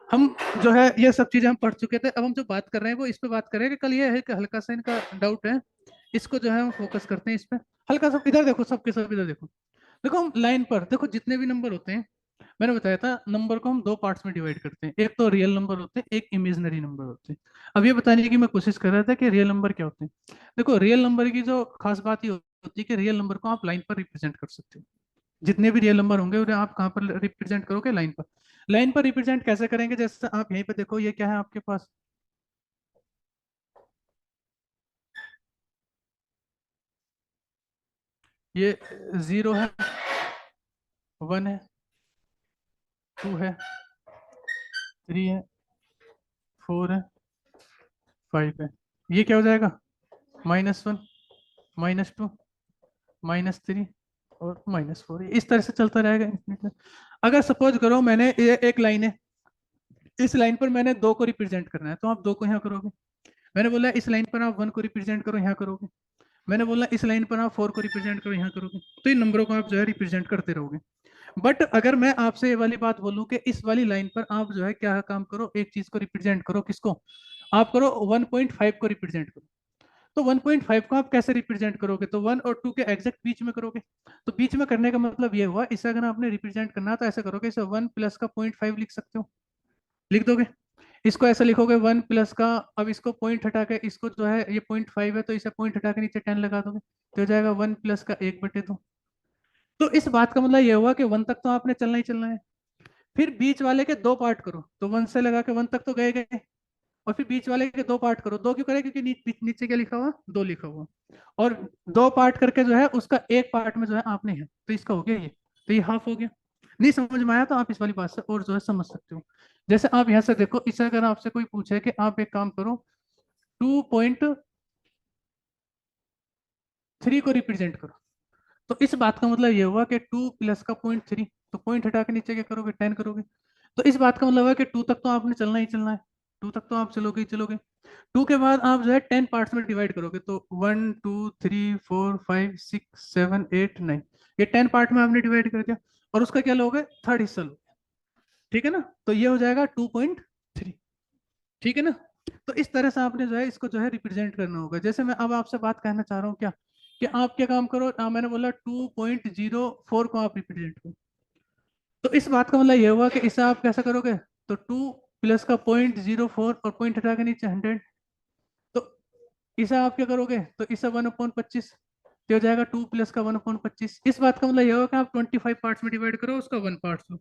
हम जो है ये सब चीजें हम पढ़ चुके थे। अब हम जो बात कर रहे हैं वो इस पे बात कर रहे हैं कि कल ये है कि हल्का सा इनका डाउट है, इसको जो है हम फोकस करते हैं इस पे। हल्का सा इधर देखो, सबके सब इधर देखो। देखो हम लाइन पर देखो, जितने भी नंबर होते हैं, मैंने बताया था नंबर को हम दो पार्ट्स में डिवाइड करते हैं, एक तो रियल नंबर होते हैं, एक इमेजिनरी नंबर होते हैं। अब ये बताने की मैं कोशिश कर रहा था कि रियल नंबर क्या होते हैं। देखो रियल नंबर की जो खास बात ये होती है कि रियल नंबर को आप लाइन पर रिप्रेजेंट कर सकते हो। जितने भी रियल नंबर होंगे उन्हें आप कहाँ पर रिप्रेजेंट करोगे? लाइन पर। लाइन पर रिप्रेजेंट कैसे करेंगे? जैसे आप यहीं पे देखो, ये क्या है आपके पास? ये जीरो है, वन है, टू है, थ्री है, फोर है, फाइव है। ये क्या हो जाएगा? Minus one, minus two, minus three और माइनस फोर। इस तरह से चलता रहेगा infinite। अगर सपोज करो मैंने ये एक लाइन है, इस लाइन पर मैंने दो को रिप्रेजेंट करना है, तो आप दो को यहाँ करोगे। मैंने बोला इस लाइन पर आप वन को रिप्रेजेंट करो, यहाँ करोगे। मैंने बोला इस लाइन पर आप फोर को रिप्रेजेंट करो, यहाँ करोगे। तो इन नंबरों को आप जो है रिप्रेजेंट करते रहोगे। बट अगर मैं आपसे ये वाली बात बोलूं कि इस वाली लाइन पर आप जो है क्या काम करो, एक चीज को रिप्रेजेंट करो, किसको? आप करो 1.5 को रिप्रेजेंट करो। तो 1.5 को आप कैसे रिप्रेजेंट करोगे? तो वन और टू के एग्जैक्ट बीच में करोगे। तो बीच में करने का मतलब ये हुआ, इसे अगर आपने रिप्रेजेंट करना तो ऐसा करोगे, इसे वन प्लस का 0.5 लिख सकते हो, लिख दोगे। इसको ऐसा लिखोगे वन प्लस का, अब इसको पॉइंट हटा के, इसको जो है ये 0.5 है तो इसे पॉइंट हटा के नीचे 10 लगा दोगे, तो हो जाएगा वन प्लस का 1/2। तो इस बात का मतलब ये हुआ कि वन तक तो आपने चलना ही चलना है। फिर बीच वाले के दो पार्ट करो, तो वन से लगा के वन तक तो गए गए। और फिर बीच वाले के दो पार्ट करो, दो क्यों करें? क्योंकि नीचे क्या लिखा हुआ? दो लिखा हुआ। और दो पार्ट करके जो है उसका एक पार्ट में जो है आपने है, तो इसका हो गया ये। तो ये हाफ हो गया। नहीं समझ में आया तो आप इस वाली बात से और जो है समझ सकते हो। जैसे आप यहाँ से देखो, इसे अगर आपसे कोई पूछे कि आप एक काम करो, 2.3 को रिप्रेजेंट करो, तो इस बात का मतलब ये हुआ कि टू प्लस का 0.3, तो पॉइंट हटा के नीचे क्या करोगे? 10 करोगे। तो इस बात का मतलब है कि टू तक तो आपने चलना ही चलना है, टू तक तो आप चलोगे ही चलोगे। टू के बाद आप जो है 10 पार्ट्स में डिवाइड करोगे, तो 1 2 3 4 5 6 7 8 9, ये 10 पार्ट में आपने डिवाइड कर दिया। और उसका क्या लोगे? थर्ड हिस्सा लोगे। ठीक है ना? तो ये हो जाएगा 2.3। ठीक है ना? तो इस तरह से आपने जो है इसको जो है रिप्रेजेंट करना होगा। जैसे मैं अब आपसे बात कहना चाह रहा हूँ क्या, कि आप क्या काम करो, मैंने बोला 2.04 को आप रिप्रेजेंट करो। तो इस बात का मतलब ये हुआ कि इसे आप कैसा करोगे? तो टू प्लस का 0.04 और पॉइंट हटा के नीचे 100। तो इसे आप क्या करोगे? तो इसे 1/25, तो हो जाएगा टू प्लस का 1/25। इस बात का मतलब ये होगा कि आप 25 पार्ट्स में डिवाइड करो, उसका वन पार्ट लो।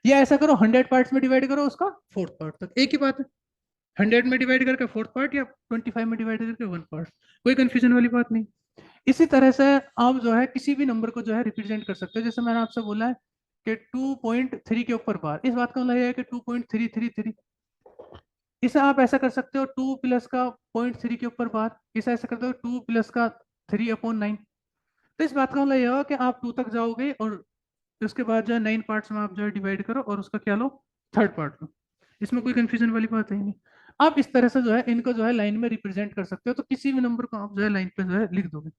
या ऐसा करो 100 पार्ट्स में डिवाइड करो, उसका फोर्थ पार्ट तक, एक ही बात है। 100 में डिवाइड करके फोर्थ पार्ट, या 25 में डिवाइड करके वन पार्ट। कोई कंफ्यूजन वाली बात नहीं। इसी तरह से आप जो है किसी भी नंबर को जो है रिप्रेजेंट कर सकते हो। जैसे मैंने आपसे बोला है कि 2.3 के ऊपर बार, इस बात का मतलब ये है कि 2.333। इसे आप ऐसा कर सकते हो, टू प्लस का 0.3 के ऊपर बार, इसे ऐसा करते हो 2 प्लस का 3/9। तो इस बात का मतलब ये होगा कि आप टू तक जाओगे और उसके बाद जो है 9 पार्ट्स में आप जो है डिवाइड करो और उसका क्या लो? थर्ड पार्ट लो। इसमें कोई कंफ्यूजन वाली बात है ही नहीं। आप इस तरह से जो है इनको जो है लाइन में रिप्रेजेंट कर सकते हो, तो किसी भी नंबर को आप जो है लाइन पे जो है लिख दोगे।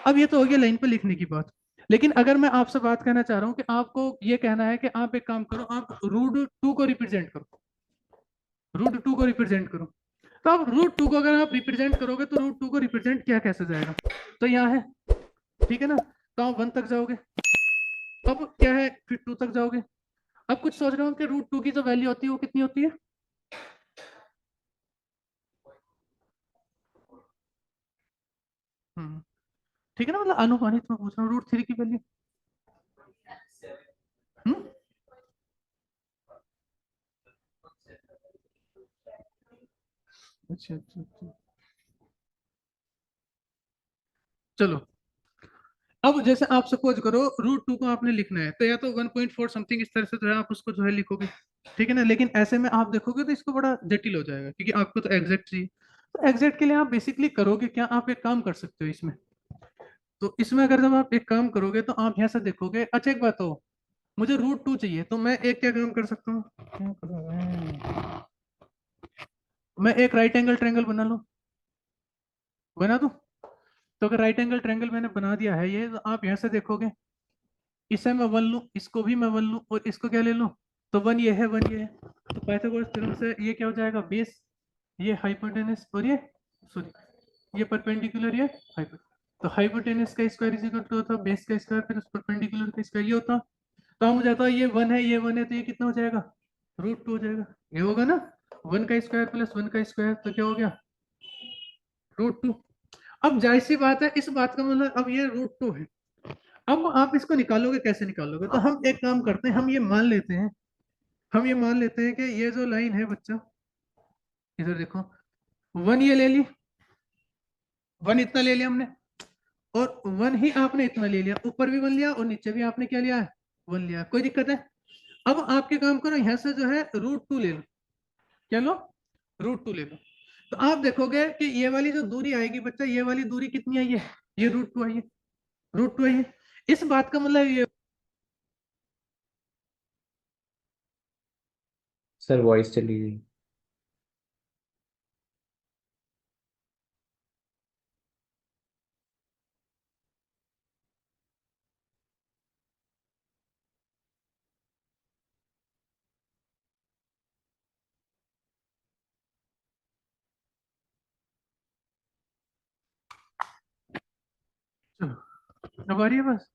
अब ये तो हो गया लाइन पे लिखने की बात। लेकिन अगर मैं आपसे बात कहना चाह रहा हूँ कि आपको ये कहना है कि आप एक काम करो, आप रूट 2 को रिप्रेजेंट करो, रूट 2 को रिप्रेजेंट करो। तो आप रूट 2 को अगर आप रिप्रेजेंट करोगे तो रूट 2 को रिप्रेजेंट किया कैसे जाएगा? तो यहाँ है, ठीक है ना? तो आप वन तक जाओगे, अब क्या है, फिर टू तक जाओगे। अब कुछ सोच रहे हो कि रूट 2 की जो वैल्यू होती है वो कितनी होती है? हम्म, ठीक है ना? मतलब अनुमानित मैं पूछ रहा हूँ, रूट 3 की वैल्यू। हम्म, अच्छा अच्छा अच्छा। चलो, अब जैसे आप सपोज करो रूट 2 को आपने लिखना है, तो या तो 1.4 समथिंग इस तरह से जो है आप उसको जो है लिखोगे। ठीक है ना? लेकिन ऐसे में आप देखोगे तो इसको बड़ा जटिल हो जाएगा, क्योंकि आपको तो एग्जैक्ट चाहिए। तो एग्जैक्ट के लिए आप बेसिकली करोगे क्या, आप एक काम कर सकते हो इसमें। तो इसमें अगर जब आप एक काम करोगे तो आप यहाँ से देखोगे, अच्छा एक बात हो, मुझे रूट 2 चाहिए, तो मैं एक क्या काम कर सकता हूँ, क्या करूं मैं एक राइट एंगल ट्रायंगल बना लूं। बना दूं? तो अगर राइट एंगल ट्रायंगल मैंने बना दिया है ये, तो आप यहाँ से देखोगे, इसे मैं वन लूँ, इसको भी मैं वन लूँ, और इसको क्या ले लूँ, तो वन ये है, वन ये है। तो पाइथागोरस थ्योरम से ये क्या हो जाएगा, बेस, ये हाइपोटेनस, और ये सॉरी ये परपेंडिकुलर, ये हाइपोटेनस। तो हाइपोटेनस का स्क्वायर इज इक्वल टू होता है बेस का स्क्वायर, फिर उस परपेंडिकुलर का स्क्वायर, ये होता। तो हम जाता है ये वन है, ये वन है, तो ये कितना हो जाएगा, √2 हो जाएगा। ये होगा ना, वन का स्क्वायर प्लस वन का स्क्वायर, तो क्या हो गया, √2। अब जाहिर सी बात है, इस बात का मतलब अब ये √2 है। अब आप इसको निकालोगे, कैसे निकालोगे, तो हम एक काम करते हैं, हम ये मान लेते हैं, हम ये मान लेते हैं कि ये जो लाइन है बच्चा, इधर देखो, वन ये ले ली, वन इतना ले लिया हमने, और वन ही आपने इतना ले लिया, ऊपर भी वन लिया और नीचे भी आपने क्या लिया है, वन लिया, कोई दिक्कत है? अब आपके काम करो, यहाँ से जो है √2 ले लो, क्या लो, √2 ले लो। तो आप देखोगे कि ये वाली जो दूरी आएगी बच्चा, ये वाली दूरी कितनी आई है, ये √2 आई है, √2 आई है। इस बात का मतलब ये, सर वॉइस चली गई। चलो अब आ रही है बस,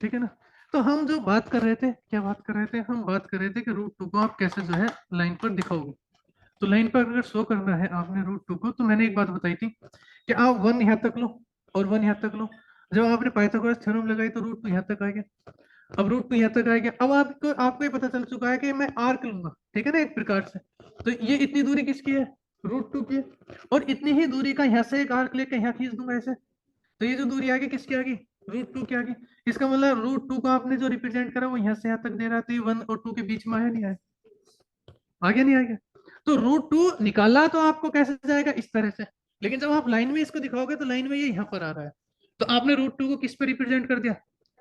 ठीक है ना। तो हम जो बात कर रहे थे, क्या बात कर रहे थे, हम बात कर रहे थे कि √2 को आप कैसे जो है लाइन पर दिखाओगे। तो लाइन पर अगर शो करना है आपने √2 को, तो मैंने एक बात बताई थी कि आप वन यहाँ तक लो और वन यहाँ तक लो। जब आपने पाइथागोरस थ्योरम लगाई तो √2 यहाँ तक आ गया। अब √2 यहाँ तक आ गया, अब आपको आपको ये पता चल चुका है कि मैं आर्क लूंगा, ठीक है ना, एक प्रकार से। तो ये इतनी दूरी किसकी है, √2 की है। और इतनी ही दूरी का यहाँ से एक आर्क लेके यहाँ खींच दूंगा ऐसे, तो ये जो दूरी आ गई किसकी आ गई, √2 की आ गई। इसका मतलब √2 को आपने जो रिप्रेजेंट करा वो यहाँ से यहाँ तक दे रहा था, तो वन और टू के बीच में आया नहीं आया, आ गया नहीं आ गया। तो √2 निकाला तो आपको कैसे जाएगा, इस तरह से। लेकिन जब आप लाइन में इसको दिखाओगे तो लाइन में ये यहाँ पर आ रहा है, तो आपने √2 को किस पे रिप्रेजेंट कर दिया,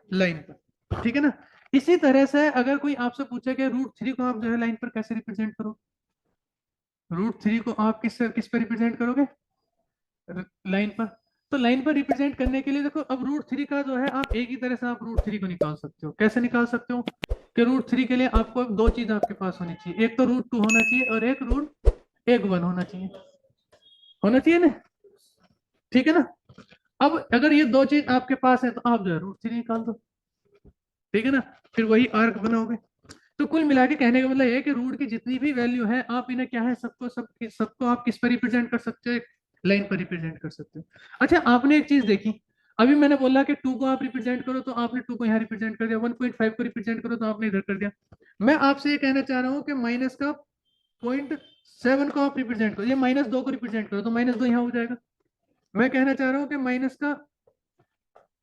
लाइन पर, ठीक है ना। इसी तरह से अगर कोई आपसे पूछे कि √3 को आप जो है लाइन पर कैसे रिप्रेजेंट करो, √3 को आप किस पे रिप्रेजेंट करोगे, लाइन पर। तो लाइन पर रिप्रेजेंट करने के लिए देखो, अब √3 का जो है आप एक ही तरह से आप √3 को निकाल सकते हो, कैसे निकाल सकते हो, कि √3 के लिए आपको दो चीज आपके पास होनी चाहिए, एक तो √2 होना चाहिए और एक वन होना चाहिए ना, ठीक है ना। अब अगर ये दो चीज आपके पास है तो आप जो है √3 निकाल दो, ठीक है ना, फिर वही आर्क बनाओगे। तो कुल मिला के कहने का मतलब ये है कि रूट की जितनी भी वैल्यू है आप इन्हें क्या है, सबको आप किस पर रिप्रेजेंट कर सकते हो, एक लाइन पर रिप्रेजेंट कर सकते हो। अच्छा आपने एक चीज देखी, अभी मैंने बोला कि 2 को आप रिप्रेजेंट करो, तो आपने 2 को यहाँ रिप्रेजेंट कर दिया, 1.5 को रिप्रेजेंट करो तो आपने इधर कर दिया। मैं आपसे ये कहना चाह रहा हूँ कि माइनस का 0.7 को आप रिप्रेजेंट करो, ये -2 को रिप्रेजेंट करो तो -2 यहाँ हो जाएगा। मैं कहना चाह रहा हूँ कि माइनस का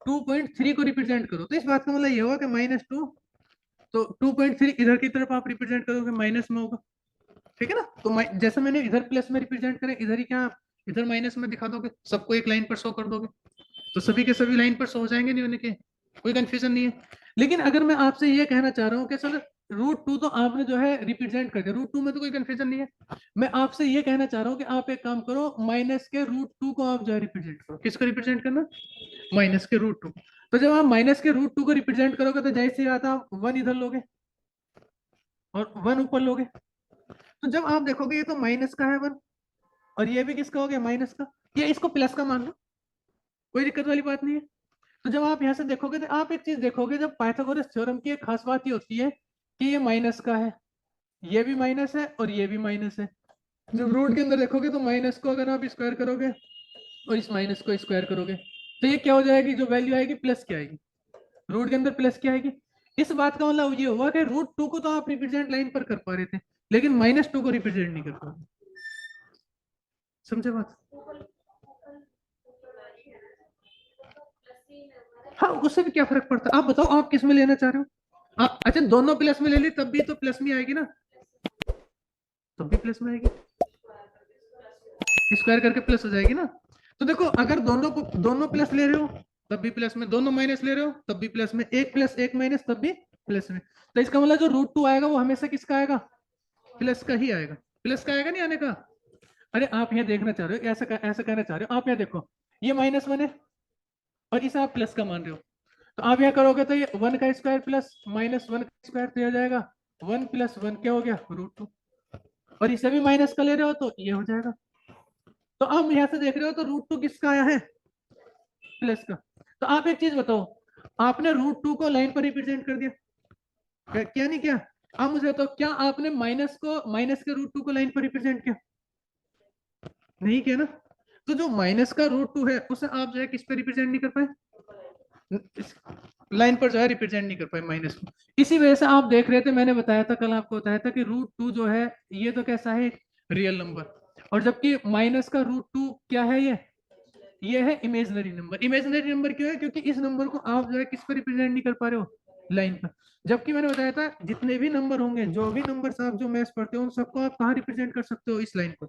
2.3 को रिप्रेजेंट करो, तो इस बात का मतलब ये होगा कि -2, तो 2.3 इधर की तरफ आप रिप्रेजेंट करोगे माइनस में होगा, ठीक है ना। तो जैसे मैंने इधर प्लस में रिप्रेजेंट करे, इधर ही क्या, इधर माइनस में दिखा दोगे, सबको एक लाइन पर शो कर दोगे, तो सभी के सभी लाइन पर शो हो जाएंगे, नहीं होने के, कोई कंफ्यूजन नहीं है। लेकिन अगर मैं आपसे ये कहना चाह रहा हूँ कि सर √2 तो आपने जो है रिप्रेजेंट कर दिया, √2 में तो कोई कंफ्यूजन नहीं है। मैं आपसे ये कहना चाह रहा हूँ कि आप एक काम करो, माइनस के √2 को आप जो है रिप्रेजेंट करो, किसको रिप्रेजेंट करना, माइनस के √2। तो जब आप माइनस के √2 को रिप्रेजेंट करोगे तो जैसे आता आप वन इधर लोगे और वन ऊपर लोगे, तो जब आप देखोगे ये तो माइनस का है वन, और ये भी किसका हो गया, माइनस का, या इसको प्लस का मान लो, कोई दिक्कत वाली बात नहीं है। तो जब आप यहाँ से देखोगे तो आप एक चीज देखोगे, जब पाइथागोरस थ्योरम की एक खास बात ये होती है कि ये माइनस का है, ये भी माइनस है और ये भी माइनस है। जब रूट के अंदर देखोगे तो माइनस को अगर आप स्क्वायर करोगे और इस माइनस को स्क्वायर करोगे, तो ये क्या हो जाएगी, जो वैल्यू आएगी प्लस की आएगी, रूट के अंदर प्लस की आएगी। इस बात का मतलब ये हुआ कि √2 को तो आप रिप्रेजेंट लाइन पर कर पा रहे थे, लेकिन -2 को रिप्रेजेंट नहीं कर पा रहे, समझे बात। हाँ उससे भी क्या फर्क पड़ता है, आप बताओ आप किस में लेना चाह रहे हो, आप अच्छा दोनों प्लस में ले ली तब भी तो प्लस में आएगी ना, तब भी प्लस में आएगी, स्क्वायर करके प्लस हो जाएगी ना। तो देखो अगर दोनों प्लस ले रहे हो तब भी प्लस में, दोनों माइनस ले रहे हो तब भी प्लस में, एक प्लस एक माइनस तब भी प्लस में। तो इसका मतलब जो √2 आएगा वो हमेशा किसका आएगा, प्लस का ही आएगा, प्लस का आएगा नहीं आने का। अरे आप ये देखना चाह रहे हो, ऐसा कहना चाह रहे हो, आप यहाँ देखो, ये -1 है और इसे आप प्लस का मान रहे हो, तो आप यहाँ करोगे तो ये 1 का स्क्वायर प्लस -1 का स्क्वायर तो हो जाएगा 1 + 1 क्या हो गया √2, और इसे भी माइनस का ले रहे हो तो ये हो जाएगा। तो आप यहाँ से देख रहे हो तो √2 किसका आया है, प्लस का। तो आप एक चीज बताओ, आपने √2 को लाइन पर रिप्रेजेंट कर दिया, क्या नहीं किया? आप मुझे बताओ, क्या आपने माइनस के √2 को लाइन पर रिप्रेजेंट किया? नहीं किया ना। तो जो माइनस का √2 है उसे आप जो है किस पे रिप्रेजेंट नहीं कर पाए, लाइन पर जो है रिप्रेजेंट नहीं कर पाए माइनस को। इसी वजह से आप देख रहे थे, मैंने बताया था कल, आपको बताया था कि √2 जो है ये तो कैसा है, रियल नंबर, और जबकि माइनस का √2 क्या है, ये है इमेजिनरी नंबर। इमेजिनरी नंबर क्यों है, क्योंकि इस नंबर को आप जो है किस पर रिप्रेजेंट नहीं कर पा रहे हो, लाइन पर। जबकि मैंने बताया था जितने भी नंबर होंगे, जो भी नंबर आप जो मैथ्स पढ़ते हो, उन सबको आप कहाँ रिप्रेजेंट कर सकते हो, इस लाइन पर।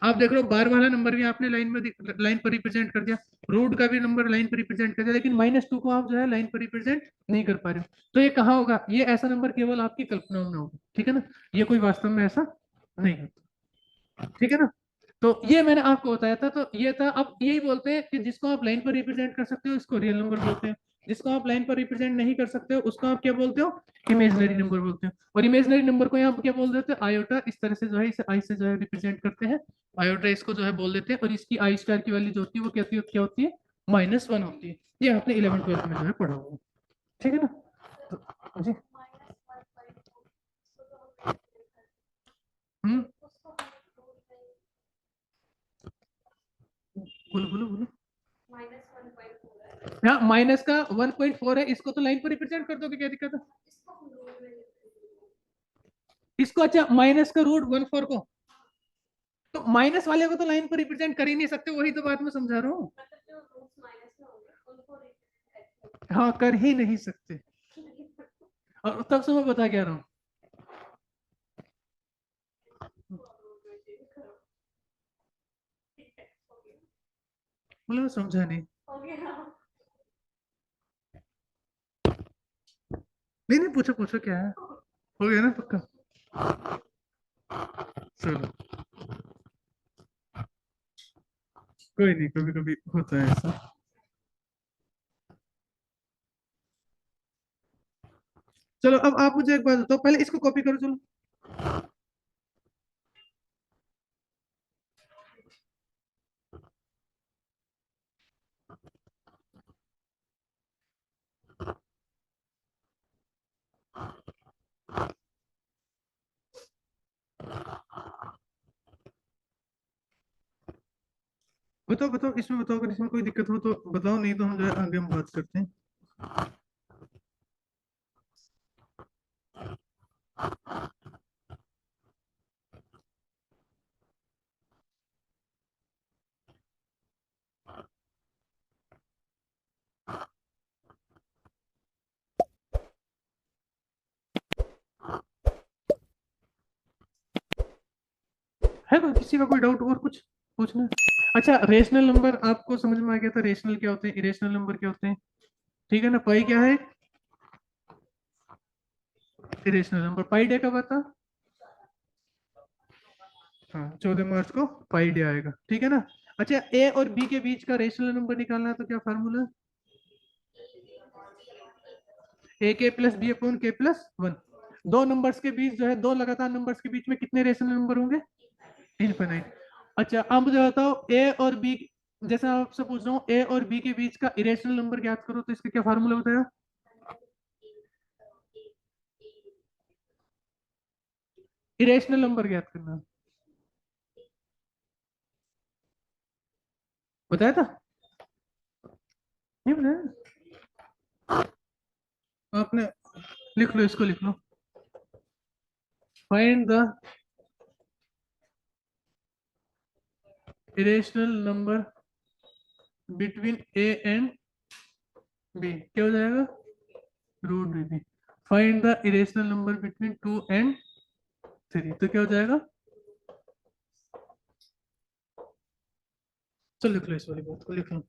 आप देख लो, बार वाला नंबर भी आपने लाइन पर रिप्रेजेंट कर दिया, रूट का भी नंबर लाइन पर रिप्रेजेंट कर दिया, लेकिन -2 को आप जो है लाइन पर रिप्रेजेंट नहीं कर पा रहे हो। तो ये कहाँ होगा, ये ऐसा नंबर केवल आपकी कल्पनाओं में होगा, ठीक है ना, ये कोई वास्तव में ऐसा नहीं होता, ठीक है ना। तो ये मैंने आपको बताया था, तो ये था। अब यही बोलते हैं कि जिसको आप लाइन पर रिप्रेजेंट कर सकते हो इसको रियल नंबर बोलते हैं, जिसको आप लाइन पर रिप्रेजेंट नहीं कर सकते हो उसको आप क्या बोलते हो, इमेजिनरी नंबर बोलते हो। और इमेजिनरी नंबर को यहाँ क्या बोल देते हैं, आयोटा। इस तरह से जो है इसे आई से जो है रिप्रेजेंट करते हैं, आयोटा इसको जो है बोल देते हैं, और इसकी आई स्टार की वैल्यू जो होती है वो क्या होती है, -1 होती है। ये आपने 11th 12th में जो है पढ़ा होगा, ठीक है ना। तो जी, हम्म, बोलो बोलो बोलो। हाँ, माइनस का 1.4 है, इसको तो लाइन पर रिप्रेजेंट कर दोगे, क्या दिक्कत है इसको। अच्छा, माइनस का √14 को, तो माइनस वाले को तो लाइन पर रिप्रेजेंट कर ही नहीं सकते, वही तो बात मैं समझा रहा हूँ। हाँ, कर ही नहीं सकते, और तब से मैं बता क्या रहा हूँ। बोला समझा नहीं, नहीं नहीं, पूछो पूछो क्या है, हो गया ना पक्का। चलो, कोई नहीं, कभी कभी होता है ऐसा। चलो, अब आप मुझे एक बात बताओ, पहले इसको कॉपी करो, चलो। बताओ बताओ, इसमें बताओ, अगर इसमें कोई दिक्कत हो तो बताओ, नहीं तो हम जो है आगे हम बात करते हैं। है कोई, किसी का कोई डाउट और कुछ पूछना है? अच्छा, रेशनल नंबर आपको समझ में आ गया था, रेशनल क्या होते हैं, इरेशनल नंबर क्या होते हैं, ठीक है ना। पाई क्या है, इरेशनल नंबर। पाई डे कब आता, हाँ 14 मार्च को पाई डे आएगा, ठीक है ना। अच्छा, ए और बी के बीच का रेशनल नंबर निकालना है तो क्या फार्मूला है, AK+B/K+1। दो नंबर्स के बीच जो है, दो लगातार नंबर्स के बीच में कितने रेशनल नंबर होंगे, इनफिनाइट। अच्छा, अब मुझे बताओ, ए और बी, जैसे आपसे पूछ रहा हूँ, ए और बी के बीच का इरेशनल नंबर ज्ञात करो, तो इसका क्या फार्मूला बताया, इरेशनल नंबर ज्ञात करना, बताया था, नहीं बताया आपने, लिख लो, इसको लिख लो, find the irrational number between a and b, क्या हो जाएगा, √b। Find the irrational number between 2 and 3, तो क्या हो जाएगा, चलो लिख लो, इस वाली बात को लिख लो।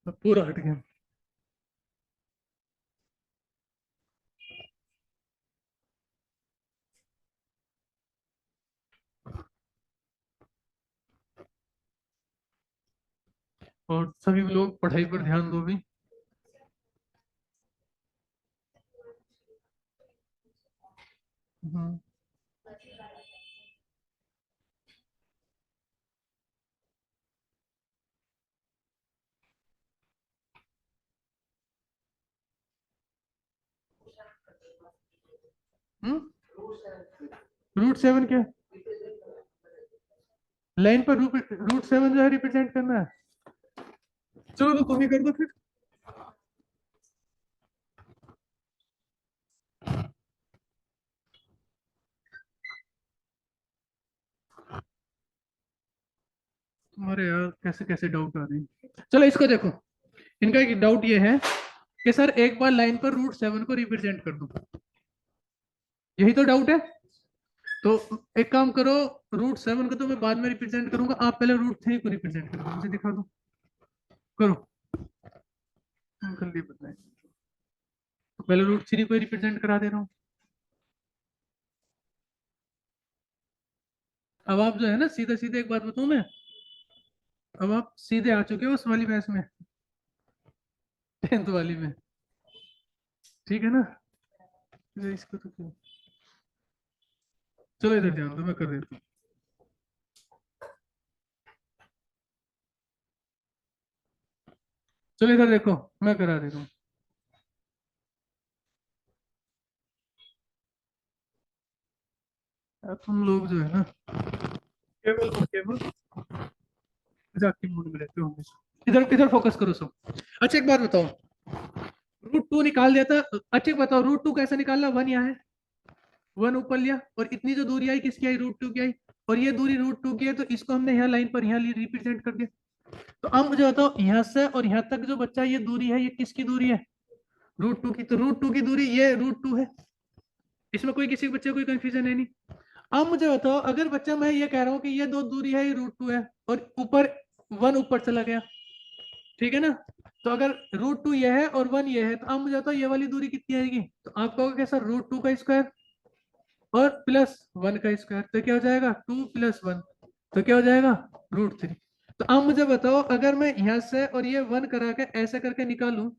तो पूरा हट गया। और सभी लोग पढ़ाई पर ध्यान दो भी। हम्म। रूट 7 क्या? लाइन पर रूट 7 जो है रिप्रेजेंट करना है। चलो तो तुम ही कर दो फिर। तुम्हारे यार कैसे कैसे डाउट आ रहे हैं। चलो इसको देखो। इनका एक डाउट ये है कि सर एक बार लाइन पर रूट 7 को रिप्रेजेंट कर दो। यही तो डाउट है। तो एक काम करो, रूट 7 को तो मैं बाद में रिप्रेजेंट करूंगा, आप पहले रूट 3 को रिप्रेजेंट करो, मुझे दिखा दो। करो। जल्दी बताएं। तो पहले रूट 3 को रिप्रेजेंट करा दे रहा हूँ। अब आप जो है ना सीधे सीधे एक बात बताऊं मैं। अब आप सीधे आ चुके हो उस वाली मैथ में, 10th वाली में। ठीक है ना? इसको तो क्यों? चलो इधर ध्यान दो, मैं कर देता हूँ। चलो इधर देखो, मैं करा देता हूँ। यार तुम लोग जो है ना केवल और केवल मजाक के मूड में रहते हो हमेशा। इधर इधर फोकस करो सब। अच्छा एक बात बताओ, रूट 2 निकाल दिया था। अच्छा एक बताओ, रूट 2 कैसे निकालना? 1 यहाँ है, 1 ऊपर लिया, और इतनी जो दूरी आई किसकी आई? रूट 2 की आई। और ये दूरी रूट 2 की है, तो इसको हमने यहाँ लाइन पर यहाँ रिप्रेजेंट कर दिया। तो अब मुझे बताओ, यहाँ से और यहाँ तक जो बच्चा ये दूरी है, ये किसकी दूरी है? रूट 2 की। तो रूट 2 की दूरी ये रूट 2 है। इसमें कोई किसी बच्चे को कोई कंफ्यूजन है नहीं। अब मुझे बताओ, अगर बच्चा मैं ये कह रहा हूँ कि ये दो दूरी है, ये रूट 2 है, और ऊपर 1 ऊपर चला गया, ठीक है ना? तो अगर रूट 2 ये है और 1 ये है, तो अब मुझे बताओ ये वाली दूरी कितनी आएगी? तो आप कहोगे क्या सर, रूट 2 का स्क्वायर और +1 का स्क्वायर, तो क्या हो जाएगा? 2 + 1, तो क्या हो जाएगा? रूट 3। तो अब मुझे बताओ, अगर मैं यहाँ से और ये 1 करा के ऐसे करके निकालूं,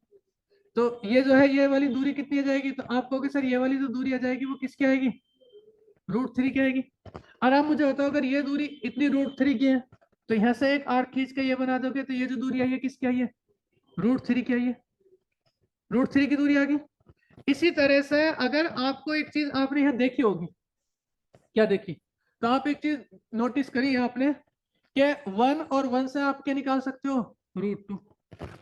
तो ये जो है ये वाली दूरी कितनी आ जाएगी? तो आप कहोगे सर ये वाली जो दूरी आ जाएगी वो किसकी आएगी? रूट 3 की आएगी। और आप मुझे बताओ, अगर ये दूरी इतनी रूट 3 की है, तो यहाँ से एक आर्क खींच के ये बना दोगे, तो ये जो दूरी आई है किसकी आई है? रूट 3 की आई है। रूट 3 की दूरी आ गई। इसी तरह से अगर आपको एक चीज आपने यहाँ देखी होगी, क्या देखी? तो आप एक चीज नोटिस करी है आपने कि 1 और 1 से आप क्या निकाल सकते हो? रूट 2।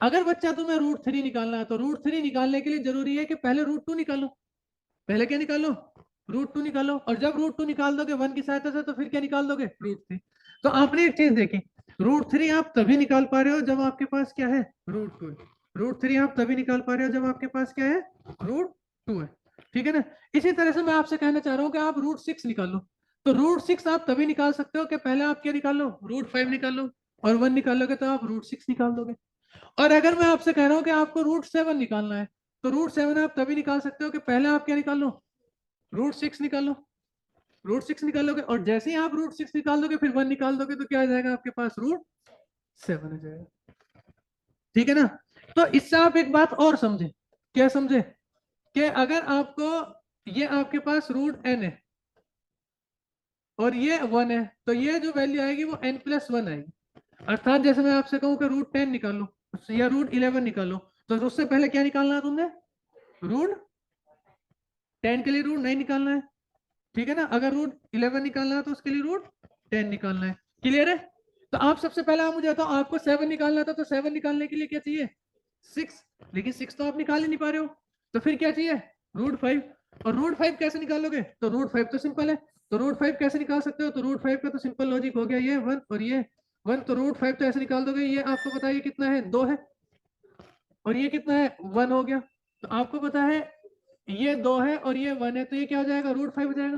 अगर बच्चा तुम्हें रूट 3 निकालना है, तो रूट 3 निकालने के लिए जरूरी है कि पहले रूट 2 निकालो। पहले क्या निकालो? रूट 2 निकालो। और जब रूट 2 निकाल दोगे 1 की सहायता से, तो फिर क्या निकाल दोगे? रूट 3। तो आपने एक चीज देखी, रूट 3 आप तभी निकाल पा रहे हो जब आपके पास क्या है? रूट 2 है। रूट 3 आप तभी निकाल पा रहे हो जब आपके पास क्या है? रूट 2 है। ठीक है ना? इसी तरह से मैं आपसे कहना चाह रहा हूँ कि आप रूट 6 निकाल लो। तो रूट 6 आप तभी निकाल सकते हो कि पहले आप क्या निकाल लो? रूट 5 निकाल लो, और 1 निकालोगे तो आप रूट 6 निकाल दोगे। और अगर मैं आपसे कह रहा हूँ कि आपको रूट 7 निकालना है, तो रूट 7 आप तभी निकाल सकते हो कि पहले आप क्या निकाल लो? रूट 6 निकालो। रूट 6 निकालोगे, और जैसे ही आप रूट 6 निकाल दोगे, फिर 1 निकाल दोगे, तो क्या आ जाएगा आपके पास? रूट 7 आ जाएगा। ठीक है ना? तो इससे आप एक बात और समझे। क्या समझे? कि अगर आपको ये आपके पास रूट n है और ये 1 है, तो ये जो वैल्यू आएगी वो n+1 आएगी। अर्थात जैसे मैं आपसे कहूँ कि रूट 10 निकालो या रूट 11 निकालो, तो उससे पहले क्या निकालना है तुमने? रूट 10 के लिए रूट 9 निकालना है। ठीक है ना? अगर रूट 11 निकालना है तो उसके लिए रूट 10 निकालना है। क्लियर है? तो आप सबसे पहले आप मुझे बताओ, आपको 7 निकालना था, तो 7 निकालने के लिए क्या चाहिए? 6। लेकिन 6 तो आप निकाल ही नहीं पा रहे हो, तो फिर क्या चाहिए? रूट 5। और रूट 5 कैसे निकालोगे? तो रूट 5 तो सिंपल है। तो रूट 5 कैसे निकाल सकते हो? तो रूट 5 का तो सिंपल लॉजिक हो गया, ये 1 और ये 1, तो रूट 5 तो ऐसे निकाल दोगे। ये आपको बताइए कितना है? 2 है। और ये कितना है? 1 हो गया। तो आपको पता है ये 2 है और ये 1 है, तो ये क्या हो जाएगा? रूट 5 हो जाएगा।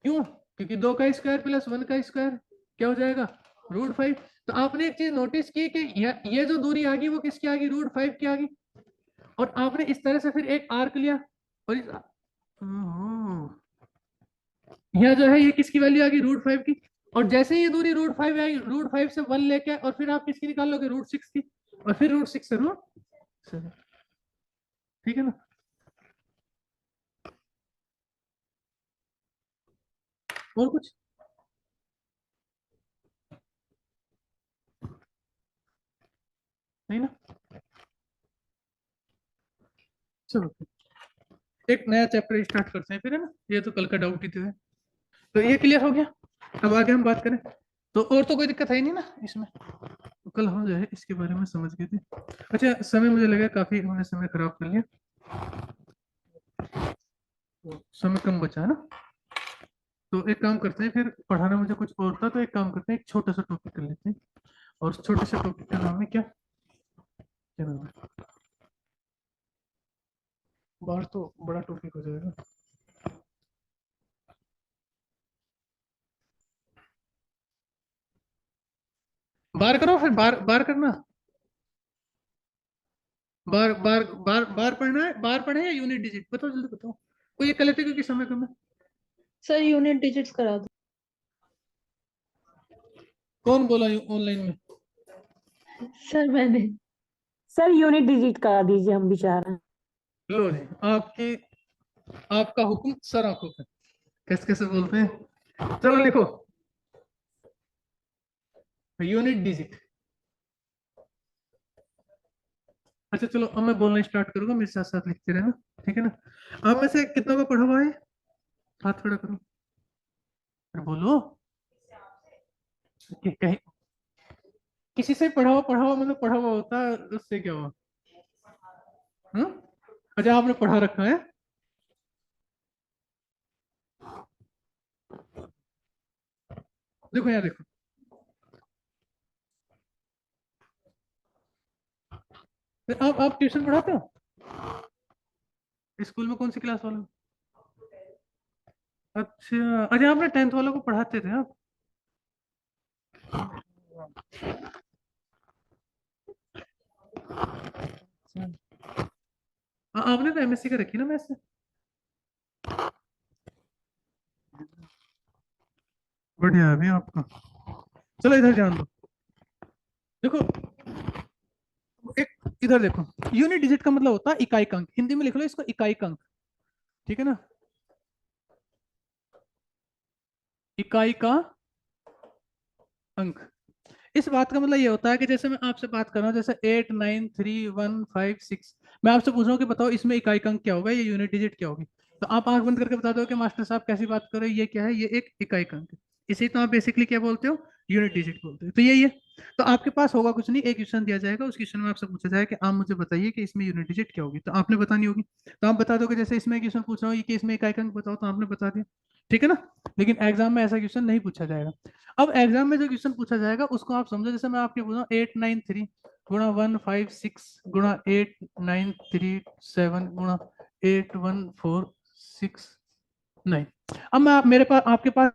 क्यों? क्योंकि 2 का स्क्वायर +1 का स्क्वायर क्या हो जाएगा? √5। तो आपने एक चीज नोटिस की कि ये जो दूरी आ गई वो किसकी आ गई, √5 की आ गई। और आपने इस तरह से फिर एक आर्क लिया और यहाँ जो है ये किसकी वैल्यू आ गई, √5 की। और जैसे ही ये दूरी √5 आई, √5 से 1 लेके और फिर आप किसकी निकाल लोगे, √6 की, और फिर √6 से √7। ठीक है ना। और कुछ नहीं ना। चलो एक नया चैप्टर स्टार्ट करते हैं फिर, है ना, ये तो कल का डाउट ही थे। तो ये क्लियर हो गया। अब आगे हम बात करें तो और तो कोई दिक्कत है ही नहीं ना इसमें। तो कल हम जो है इसके बारे में समझ गए थे। अच्छा समय मुझे लगा काफी हमने समय खराब कर लिया, तो समय कम बचा है ना। तो एक काम करते हैं, फिर पढ़ाना मुझे कुछ और था, तो एक काम करते हैं, एक छोटा सा टॉपिक कर लेते हैं। और उस छोटे से टॉपिक का नाम है क्या, क्या नाम है, बाहर तो बड़ा टॉपिक हो जाएगा। बार करो, फिर बार बार करना। बार बार बार बार पढ़ना है, बार पढ़े या यूनिट डिजिट, बताओ जल्दी बताओ। कोई ये कर लेते क्योंकि समय कम है। सर यूनिट डिजिट्स करा दो। कौन बोला ऑनलाइन में। सर मैंने। सर यूनिट डिजिट करा दीजिए, हम भी चाह रहे हैं। लो जी, आपकी आपका हुक्म सर आंखों पे। कैसे कैसे बोलते हैं, चलो लिखो यूनिट डिजिट। अच्छा चलो अब मैं बोलना स्टार्ट करूंगा, मेरे साथ साथ लिखते रहना, ठीक है ना। आप में से कितनों को पढ़ा हुआ है, हाथ खड़ा करो, फिर बोलो। कहीं किसी से पढ़ा हुआ मतलब पढ़ा हुआ होता है, उससे क्या हुआ। हम्म, अच्छा आपने पढ़ा रखा है। देखो यहाँ देखो, तो आप ट्यूशन पढ़ाते हो स्कूल में, कौन सी क्लास वालों। अच्छा अच्छा, आपने 10th वालों को पढ़ाते थे आप। आपने तो एमएससी का रखी ना मैथ से। बढ़िया है अभी आपका। चलो इधर ध्यान दो, देखो एक इधर देखो। यूनिट डिजिट का मतलब होता है इकाई अंक, हिंदी में लिख लो इसको इकाई अंक, ठीक है ना। इकाई का अंक। इस बात का मतलब ये होता है कि जैसे मैं आपसे बात कर रहा हूँ, जैसे 8 9 3 1 5 6, मैं आपसे पूछ रहा हूँ कि बताओ इसमें इकाई अंक क्या होगा, ये यूनिट डिजिट क्या होगी। तो आप आंख बंद करके बता दो कि मास्टर साहब कैसी बात कर रहे हो, ये क्या है, ये एक इकाई अंक है। इसे तो आप बेसिकली क्या बोलते हो, यूनिट डिजिट बोलते हो, तो यही है। तो आपके पास होगा कुछ नहीं, एक क्वेश्चन दिया जाएगा, उस क्वेश्चन में आपसे पूछा जाएगा कि आप मुझे बताइए कि इसमें यूनिट डिजिट क्या होगी, तो आपने बतानी होगी। तो आप बता दोगे, जैसे इसमें क्वेश्चन पूछ रहा हूँ कि इसमें इकाई अंक बताओ, तो आपने बता दिया, ठीक है ना। लेकिन एग्जाम में ऐसा क्वेश्चन नहीं पूछा जाएगा। अब एग्जाम में जो क्वेश्चन पूछा जाएगा उसको आप समझो, जैसे मैं आपके बोल रहा हूँ 8 9 3 गुणा 1 5 6 गुणा 8 9 3 7 गुणा 8 1 4 6 9। अब मैं मेरे पास आपके पास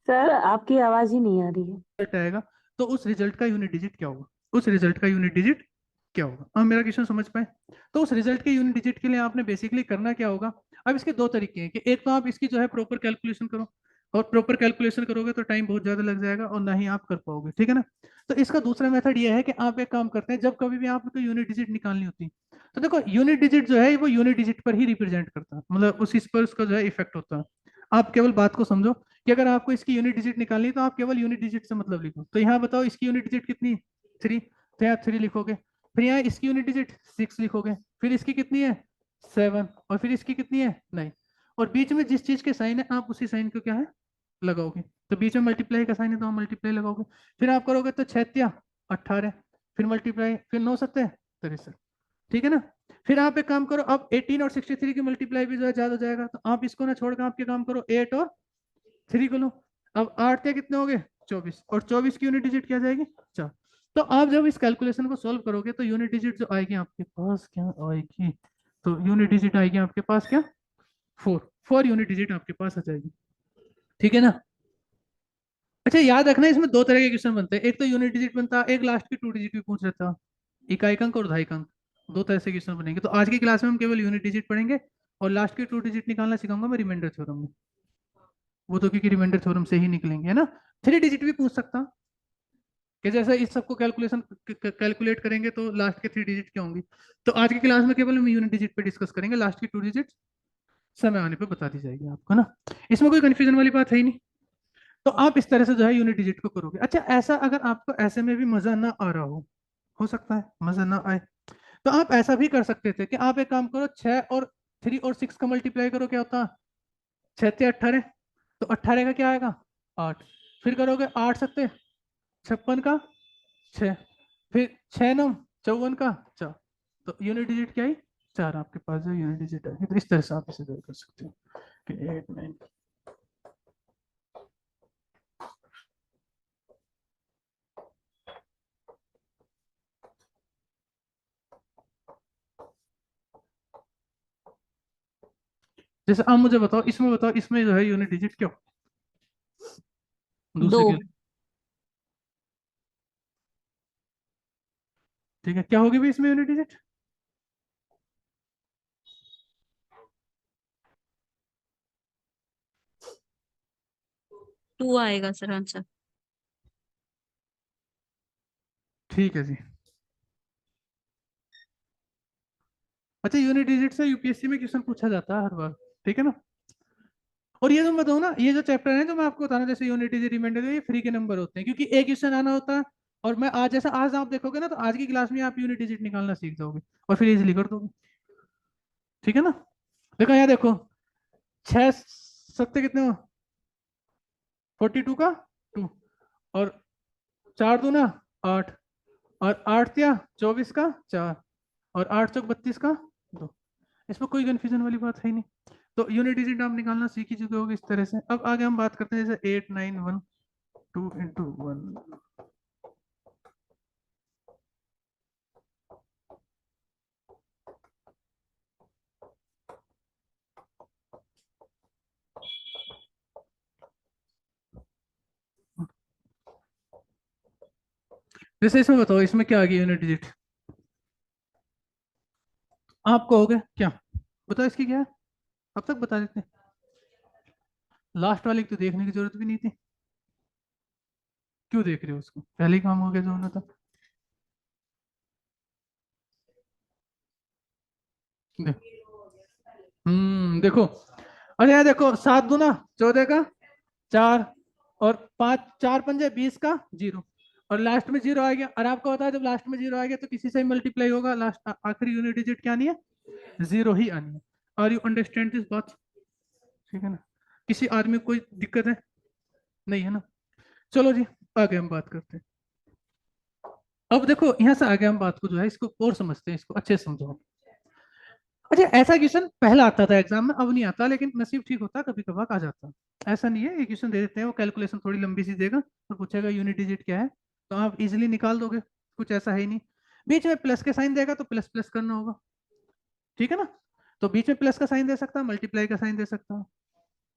सर आपकी आवाज ही नहीं आ रही है। रिजल्ट आएगा, तो उस रिजल्ट का यूनिट डिजिट क्या होगा, उस रिजल्ट का यूनिट डिजिट क्या होगा। अब मेरा क्वेश्चन समझ पाए। तो उस रिजल्ट के यूनिट डिजिट के लिए आपने बेसिकली करना क्या होगा। अब इसके दो तरीके हैं कि एक तो आप इसकी जो है प्रॉपर कैलकुलेशन करो, और प्रॉपर कैलकुलेशन करोगे तो टाइम बहुत ज्यादा लग जाएगा और ना ही आप कर पाओगे, ठीक है ना। तो इसका दूसरा मेथड ये है कि आप एक काम करते हैं, जब कभी भी आपको यूनिट डिजिट निकालनी होती है, तो देखो यूनिट डिजिट जो है वो यूनिट डिजिट पर ही रिप्रेजेंट करता है, मतलब उसी पर उसका जो है इफेक्ट होता है। आप केवल बात को समझो कि अगर आपको इसकी यूनिट डिजिट निकालनी है तो आप केवल यूनिट डिजिट से मतलब लिखो। तो यहाँ बताओ इसकी यूनिट डिजिट कितनी, 3, तो यहाँ 3 लिखोगे। फिर यहाँ इसकी यूनिट डिजिट 6 लिखोगे, फिर इसकी कितनी है 7, और फिर इसकी कितनी है 9। और बीच में जिस चीज के साइन है आप उसी साइन को क्या है लगाओगे। तो बीच में मल्टीप्लाई का साइन है तो आप मल्टीप्लाई लगाओगे। फिर आप करोगे तो 6 × 18, फिर मल्टीप्लाई, फिर 9 × 7 = 63, ठीक है ना। फिर आप एक काम करो, अब 18 और 63 की मल्टीप्लाई भी जो है ज्यादा हो जाएगा, तो आप इसको ना छोड़कर आप क्या काम करो, 8 और 3 को लो। अब 8 के कितने हो गए 24, और 24 की यूनिट डिजिट क्या जाएगी 4। तो आप जब इस कैलकुलेशन को सॉल्व करोगे तो यूनिट डिजिट जो आएगी आपके पास क्या आएगी, तो यूनिट डिजिट आएगी आपके पास क्या फोर यूनिट डिजिट आपके पास आ जाएगी। ठीक है ना। अच्छा याद रखना इसमें दो तरह के क्वेश्चन बनते हैं, एक तो यूनिट डिजिट बनता है, एक लास्ट की 2 डिजिट भी पूछ लेता है, इकाई अंक और दहाई अंक, दो तरह से क्वेश्चन बनेंगे। तो आज की क्लास में हम केवल यूनिट डिजिट पढ़ेंगे और लास्ट की 2 डिजिट निकालना सिखाऊंगा मैं रिमाइंडर थ्योरम में, वो तो क्योंकि रिमाइंडर थ्योरम से ही निकलेंगे, है ना। 3 डिजिट भी पूछ सकता कि जैसे इस सबको कैलकुलेट करेंगे तो लास्ट के 3 डिजिट क्या होंगी। तो आज की क्लास में केवल हम यूनिट डिजिट पे डिस्कस करेंगे, लास्ट की 2 डिजिट समय आने पे बता दी जाएगी आपको ना, इसमें कोई कंफ्यूजन वाली बात है ही नहीं। तो आप इस तरह से जो है यूनिट डिजिट को करोगे। अच्छा ऐसा अगर आपको ऐसे में भी मजा ना आ रहा हो सकता है मजा ना आए, तो आप ऐसा भी कर सकते थे कि आप एक काम करो, 6 और 3 और 6 का मल्टीप्लाई करो, क्या होता है 6 से 18, तो 18 का क्या आएगा 8, फिर करोगे 8 सत्ते 56 का 6, फिर 6 9 54 का 4, तो यूनिट डिजिट क्या है 4 आपके पास जो यूनिट डिजिट है। तो इस तरह से आप इसे जो कर सकते हो कि 8 9। जैसे आप मुझे बताओ इसमें जो है यूनिट डिजिट क्या हो दूसरे 2। के लिए, ठीक है क्या होगी भी इसमें यूनिट डिजिट 2 आएगा सर आंसर। ठीक है जी। अच्छा यूनिट डिजिट से यूपीएससी में क्वेश्चन पूछा जाता है हर बार, ठीक है ना। और ये तो मैं बताऊँ ना, ये जो चैप्टर है जो मैं आपको बताना, जैसे यूनिट डिजिट रिमाइंडर, ये फ्री के नंबर होते हैं क्योंकि एक क्वेश्चन आना होता है। और मैं आज जैसा आज आप देखोगे ना, तो आज की क्लास में आप यूनिट डिजिट निकालना सीख जाओगे और फिर इजिली कर दोगे, ठीक है ना। देखो यहाँ देखो, 6 सत्ते कितने हो 42 का 2, और 4 दूना 8, और 8 या 24 का 4, और 8 चौक 32 का 2, इसमें कोई कंफ्यूजन वाली बात है ही नहीं। तो यूनिट डिजिट आप निकालना सीख ही चुके होगे इस तरह से। अब आगे हम बात करते हैं जैसे 8 9 1 2 into 1। जैसे इसमें बताओ इसमें क्या आ गया यूनिट डिजिट, आप कहोगे क्या, बताओ इसकी क्या है, अब तक बता देते हैं। लास्ट वाले की तो देखने की जरूरत भी नहीं थी, क्यों देख रहे हो उसको, पहले ही काम हो गया जो होना था। देखो, अरे यार देखो 7 दूना 14 का 4, और 5 4 पंजे 20 का 0, और लास्ट में 0 आ गया। और आपको पता है जब लास्ट में 0 आ गया तो किसी से मल्टीप्लाई होगा, लास्ट आखिरी यूनिट डिजिट क्या आनी है 0 ही आनी है। आर यू अंडरस्टैंड दिस बात, ठीक है ना। किसी आदमी को कोई दिक्कत है नहीं है ना। चलो जी आगे हम बात करते हैं। अब देखो यहाँ से आगे हम बात को जो है इसको और समझते हैं, इसको अच्छे से समझो। अच्छा ऐसा क्वेश्चन पहला आता था एग्जाम में, अब नहीं आता, लेकिन नसीब ठीक होता कभी कभार आ जाता। ऐसा नहीं है, ये क्वेश्चन दे देते हैं, वो कैलकुलेशन थोड़ी लंबी सी देगा तो पूछेगा यूनिट डिजिट क्या है, तो आप इजीली निकाल दोगे, कुछ ऐसा है ही नहीं। बीच में प्लस के साइन देगा तो प्लस प्लस करना होगा, ठीक है ना। तो बीच में प्लस का साइन दे सकता है, मल्टीप्लाई का साइन दे सकता है,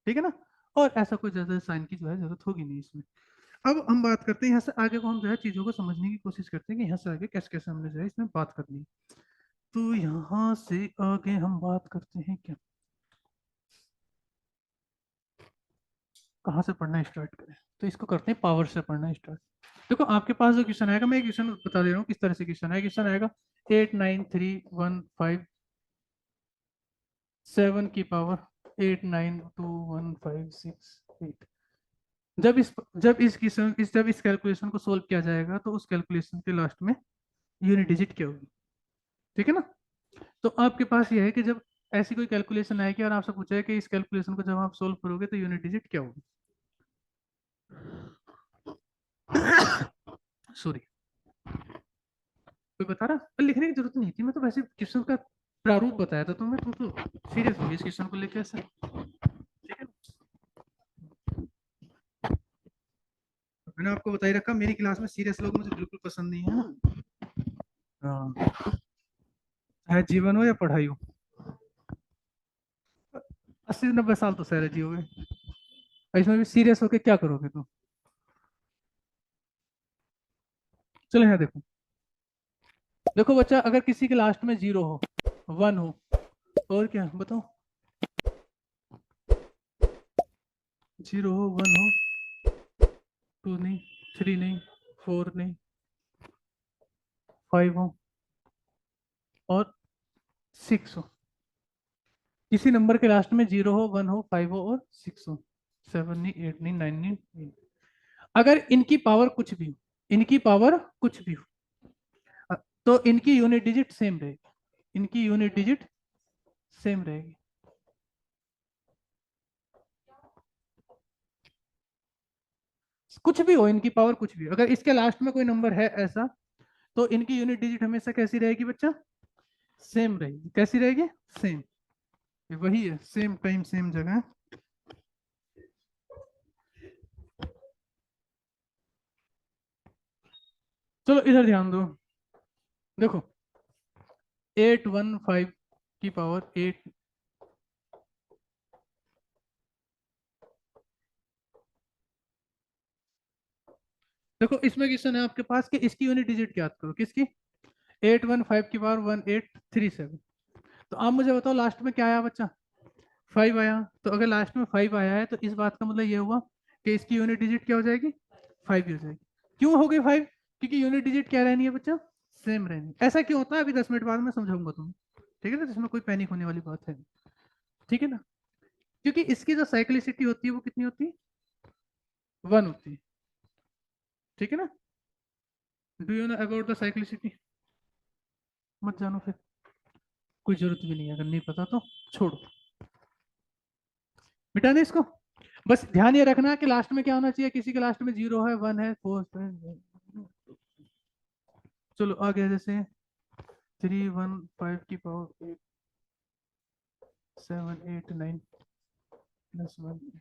ठीक है ना। और ऐसा कोई ज्यादा साइन की जो है जरूरत होगी नहीं इसमें। अब हम बात करते हैं यहाँ से आगे को, हम जो है चीजों को समझने की कोशिश करते हैं कि यहाँ से आगे कैसे कैसे हमने जो है इसमें बात करनी है। तो यहाँ से आगे हम बात करते हैं क्या, कहाँ से पढ़ना स्टार्ट करें, तो इसको करते हैं पावर से पढ़ना स्टार्ट। देखो आपके पास जो क्वेश्चन आएगा, मैं क्वेश्चन बता दे रहा हूँ किस तरह से क्वेश्चन आएगा। क्वेश्चन आएगा 8 9 3 1 5 7 की पावर 8 9 2 1 5 6 8। जब इस कैलकुलेशन को सोल्व किया जाएगा तो उस कैलकुलेशन के लास्ट में यूनिट डिजिट क्या होगी, ठीक है ना। तो आपके पास ये है कि जब ऐसी कोई कैलकुलेशन आएगी और आपसे पूछा है कि इस कैलकुलेशन को जब आप सोल्व करोगे तो यूनिट डिजिट क्या होगी, सॉरी कोई बता रहा, पर लिखने की जरूरत नहीं थी, मैं तो वैसे क्वेश्चन का प्रारूप बताया था तुम्हें, तुम तो सीरियस हो गई इस क्वेश्चन को लेकर ऐसे, ठीक है। मैंने आपको बता ही रखा मेरी क्लास में सीरियस लोग मुझे बिल्कुल पसंद नहीं है ना। हाँ, चाहे जीवन हो या पढ़ाई हो। 80-90 साल तो सहज जियोगे। इसमें भी सीरियस होके क्या करोगे तुम? चलो यहाँ देखो, देखो बच्चा, अगर किसी के लास्ट में 0 हो, 1 हो, और क्या बताओ, 0 हो, 1 हो, 2 नहीं, 3 नहीं, 4 नहीं, 5 हो और 6 हो। किसी नंबर के लास्ट में 0 हो, 1 हो, 5 हो और 6 हो, 7 नहीं, 8 नहीं, 9 नहीं, 8। अगर इनकी पावर कुछ भी हो, इनकी पावर कुछ भी हो, तो इनकी यूनिट डिजिट सेम रहेगी, इनकी यूनिट डिजिट सेम रहेगी। कुछ भी हो, इनकी पावर कुछ भी हो, अगर इसके लास्ट में कोई नंबर है ऐसा, तो इनकी यूनिट डिजिट हमेशा कैसी रहेगी बच्चा? सेम रहेगी। कैसी रहेगी? सेम। वही है, सेम टाइम सेम जगह। चलो इधर ध्यान दो, देखो 815 की पावर 8, देखो इसमें क्वेश्चन है आपके पास कि इसकी यूनिट डिजिट याद करो, किसकी? 815 की पावर 1837। तो आप मुझे बताओ लास्ट में क्या आया बच्चा? 5 आया। तो अगर लास्ट में 5 आया है तो इस बात का मतलब ये हुआ कि इसकी यूनिट डिजिट क्या हो जाएगी? 5 ही हो जाएगी। क्यों हो गई 5? क्योंकि यूनिट डिजिट क्या रहनी है बच्चा? सेम रहनी। ऐसा क्यों होता है अभी 10 मिनट बाद में समझाऊंगा तुम्हें, ठीक है ना? इसमें कोई पैनिक होने वाली बात है, ठीक है ना? क्योंकि इसकी जो साइक्लिसिटी होती है वो कितनी होती है? 1 होती है, ठीक है ना? Do you know about the cyclicity? मत जानो फिर, कोई जरूरत भी नहीं है, अगर नहीं पता तो छोड़ो, मिटा दे इसको। बस ध्यान ये रखना कि लास्ट में क्या होना चाहिए, किसी के लास्ट में 0 है, 1 है, 4 है। चलो आगे, जैसे 315 की पावर 8, 7 8 9 +1।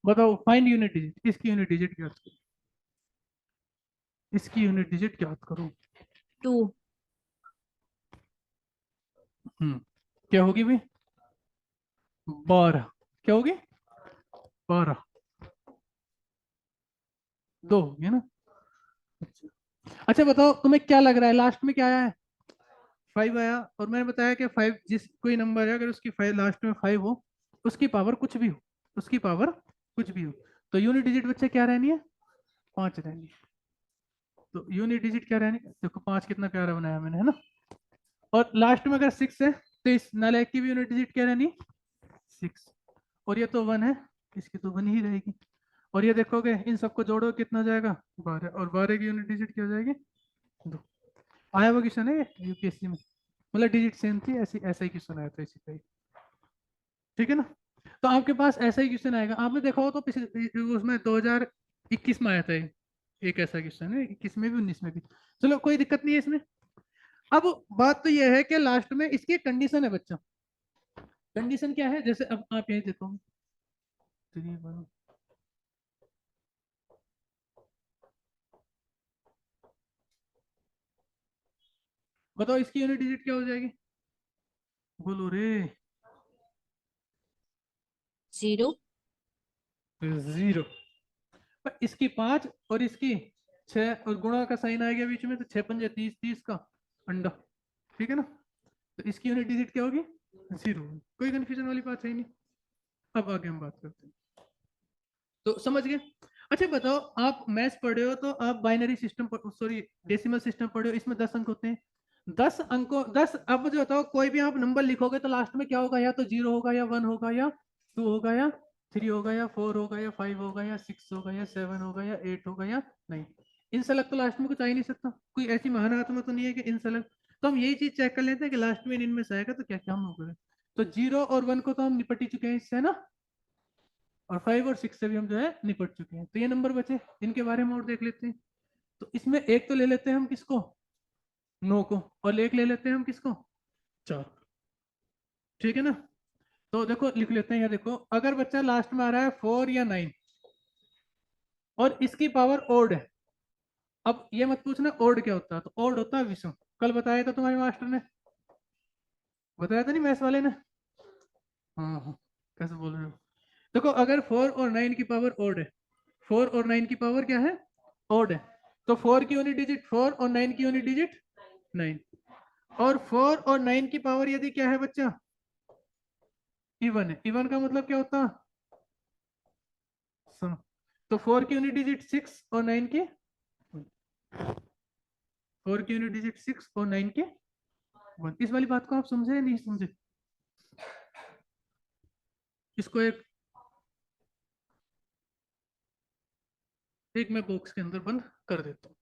बताओ फाइंड यूनिट डिजिट, इसकी यूनिट डिजिट क्या करो, इसकी यूनिट डिजिट क्या करो? 2। क्या होगी भाई? 12। क्या होगी? 12, 2 होगी ना? अच्छा बताओ, तुम्हें क्या लग रहा है लास्ट में क्या आया है? 5 आया। और मैंने बताया कि 5 जिस कोई नंबर है, अगर उसकी 5 लास्ट में 5 हो, उसकी पावर कुछ भी हो, उसकी पावर कुछ भी हो, तो यूनिट डिजिट बच्चे क्या रहनी है? 5 रहनी है। तो यूनिट डिजिट क्या रहनी है? देखो 5 कितना प्यारा बनाया मैंने, है ना? और लास्ट में अगर 6 है तो इस नालायक की भी यूनिट डिजिट क्या रहनी? 6। और ये तो 1 है, इसकी तो 1 ही रहेगी। और ये देखोगे इन सबको जोड़ो कितना जाएगा? 12। और 12 की यूनिट डिजिट क्या हो जाएगी? 2। आया वो क्वेश्चन है यूपीएससी में, मतलब डिजिट सेम थी, ऐसी ऐसा ही क्वेश्चन आया था इसी का ही, ठीक है ना? तो आपके पास ऐसा ही क्वेश्चन आएगा। आपने देखा हो तो पिछले उसमें 2021 में आया था एक ऐसा क्वेश्चन है, 21 में भी, 19 में भी। चलो कोई दिक्कत नहीं है इसमें। अब बात तो यह है कि लास्ट में इसकी कंडीशन है बच्चा। कंडीशन क्या है? जैसे अब आप यही देखो 3 1, बताओ इसकी यूनिट डिजिट क्या हो जाएगी? बोलो रे। 0। 0। पर इसकी 5 और इसकी 6, और गुणा का साइन आ गया बीच में, तो 6 पंजे 30, 30 का अंडा, ठीक है ना? तो इसकी यूनिट डिजिट क्या होगी? 0। कोई कंफ्यूजन वाली बात है ही नहीं। अब आगे हम बात करते हैं, तो समझ गए? अच्छा बताओ, आप मैथ्स पढ़े हो तो आप binary system, sorry decimal system पढ़े हो, इसमें 10 अंक होते हैं। 10 अंकों 10, अब मुझे बताओ कोई भी आप नंबर लिखोगे तो लास्ट में क्या होगा? या तो 0 होगा, या 1 होगा, या 2 होगा, या 3 होगा, या 4 होगा, या 5 होगा, या 6 होगा, या 7 होगा, या 8 होगा, या 9। इन सेलेक्ट तो लास्ट में कुछ आ ही नहीं सकता, कोई ऐसी महान आत्मा तो नहीं है कि इन सेलेक्ट। तो हम यही चीज चेक कर लेते हैं कि लास्ट में इनमें से आएगा तो क्या क्या हम होगा। तो 0 और 1 को तो हम निपट ही चुके हैं इससे, है ना? और 5 और 6 से भी हम जो है निपट चुके हैं। तो ये नंबर बचे, इनके बारे में और देख लेते हैं। तो इसमें एक तो ले लेते हैं हम किसको? 9 को। और एक ले लेते हैं हम किसको? 4। ठीक है ना? तो देखो लिख लेते हैं, यहाँ देखो, अगर बच्चा लास्ट में आ रहा है 4 या 9 और इसकी पावर ओड है, अब ये मत पूछना ओड क्या होता है, तो ओड होता है विषम। कल बताया था तुम्हारे मास्टर ने, बताया था नहीं मैथ्स वाले ने? हाँ हाँ, कैसे बोल रहे हो? देखो अगर 4 और 9 की पावर ओड है, 4 और 9 की पावर क्या है? ओड है। तो 4 की यूनिट डिजिट 4 और 9 की यूनिट डिजिट 9। और 4 और 9 की पावर यदि क्या है बच्चा? इवन है। इवन का मतलब क्या होता है? सुनो, तो 4 की यूनिट डिजिट 6 और 9 की 4 की यूनिट डिजिट 6 और 9 के 1। इस वाली बात को आप समझे या नहीं समझे? इसको एक मैं बॉक्स के अंदर बंद कर देता हूँ।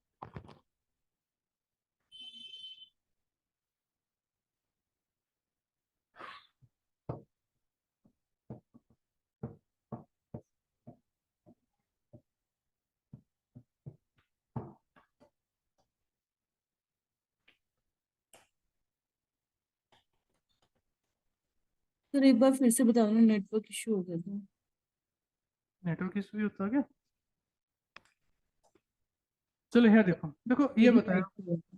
सर एक बार फिर से बताओ ना, नेटवर्क इशू हो गया था। नेटवर्क इशू भी होता है क्या? चलो यहाँ देखो, देखो ये मेरी बताया। साइड से हुआ था।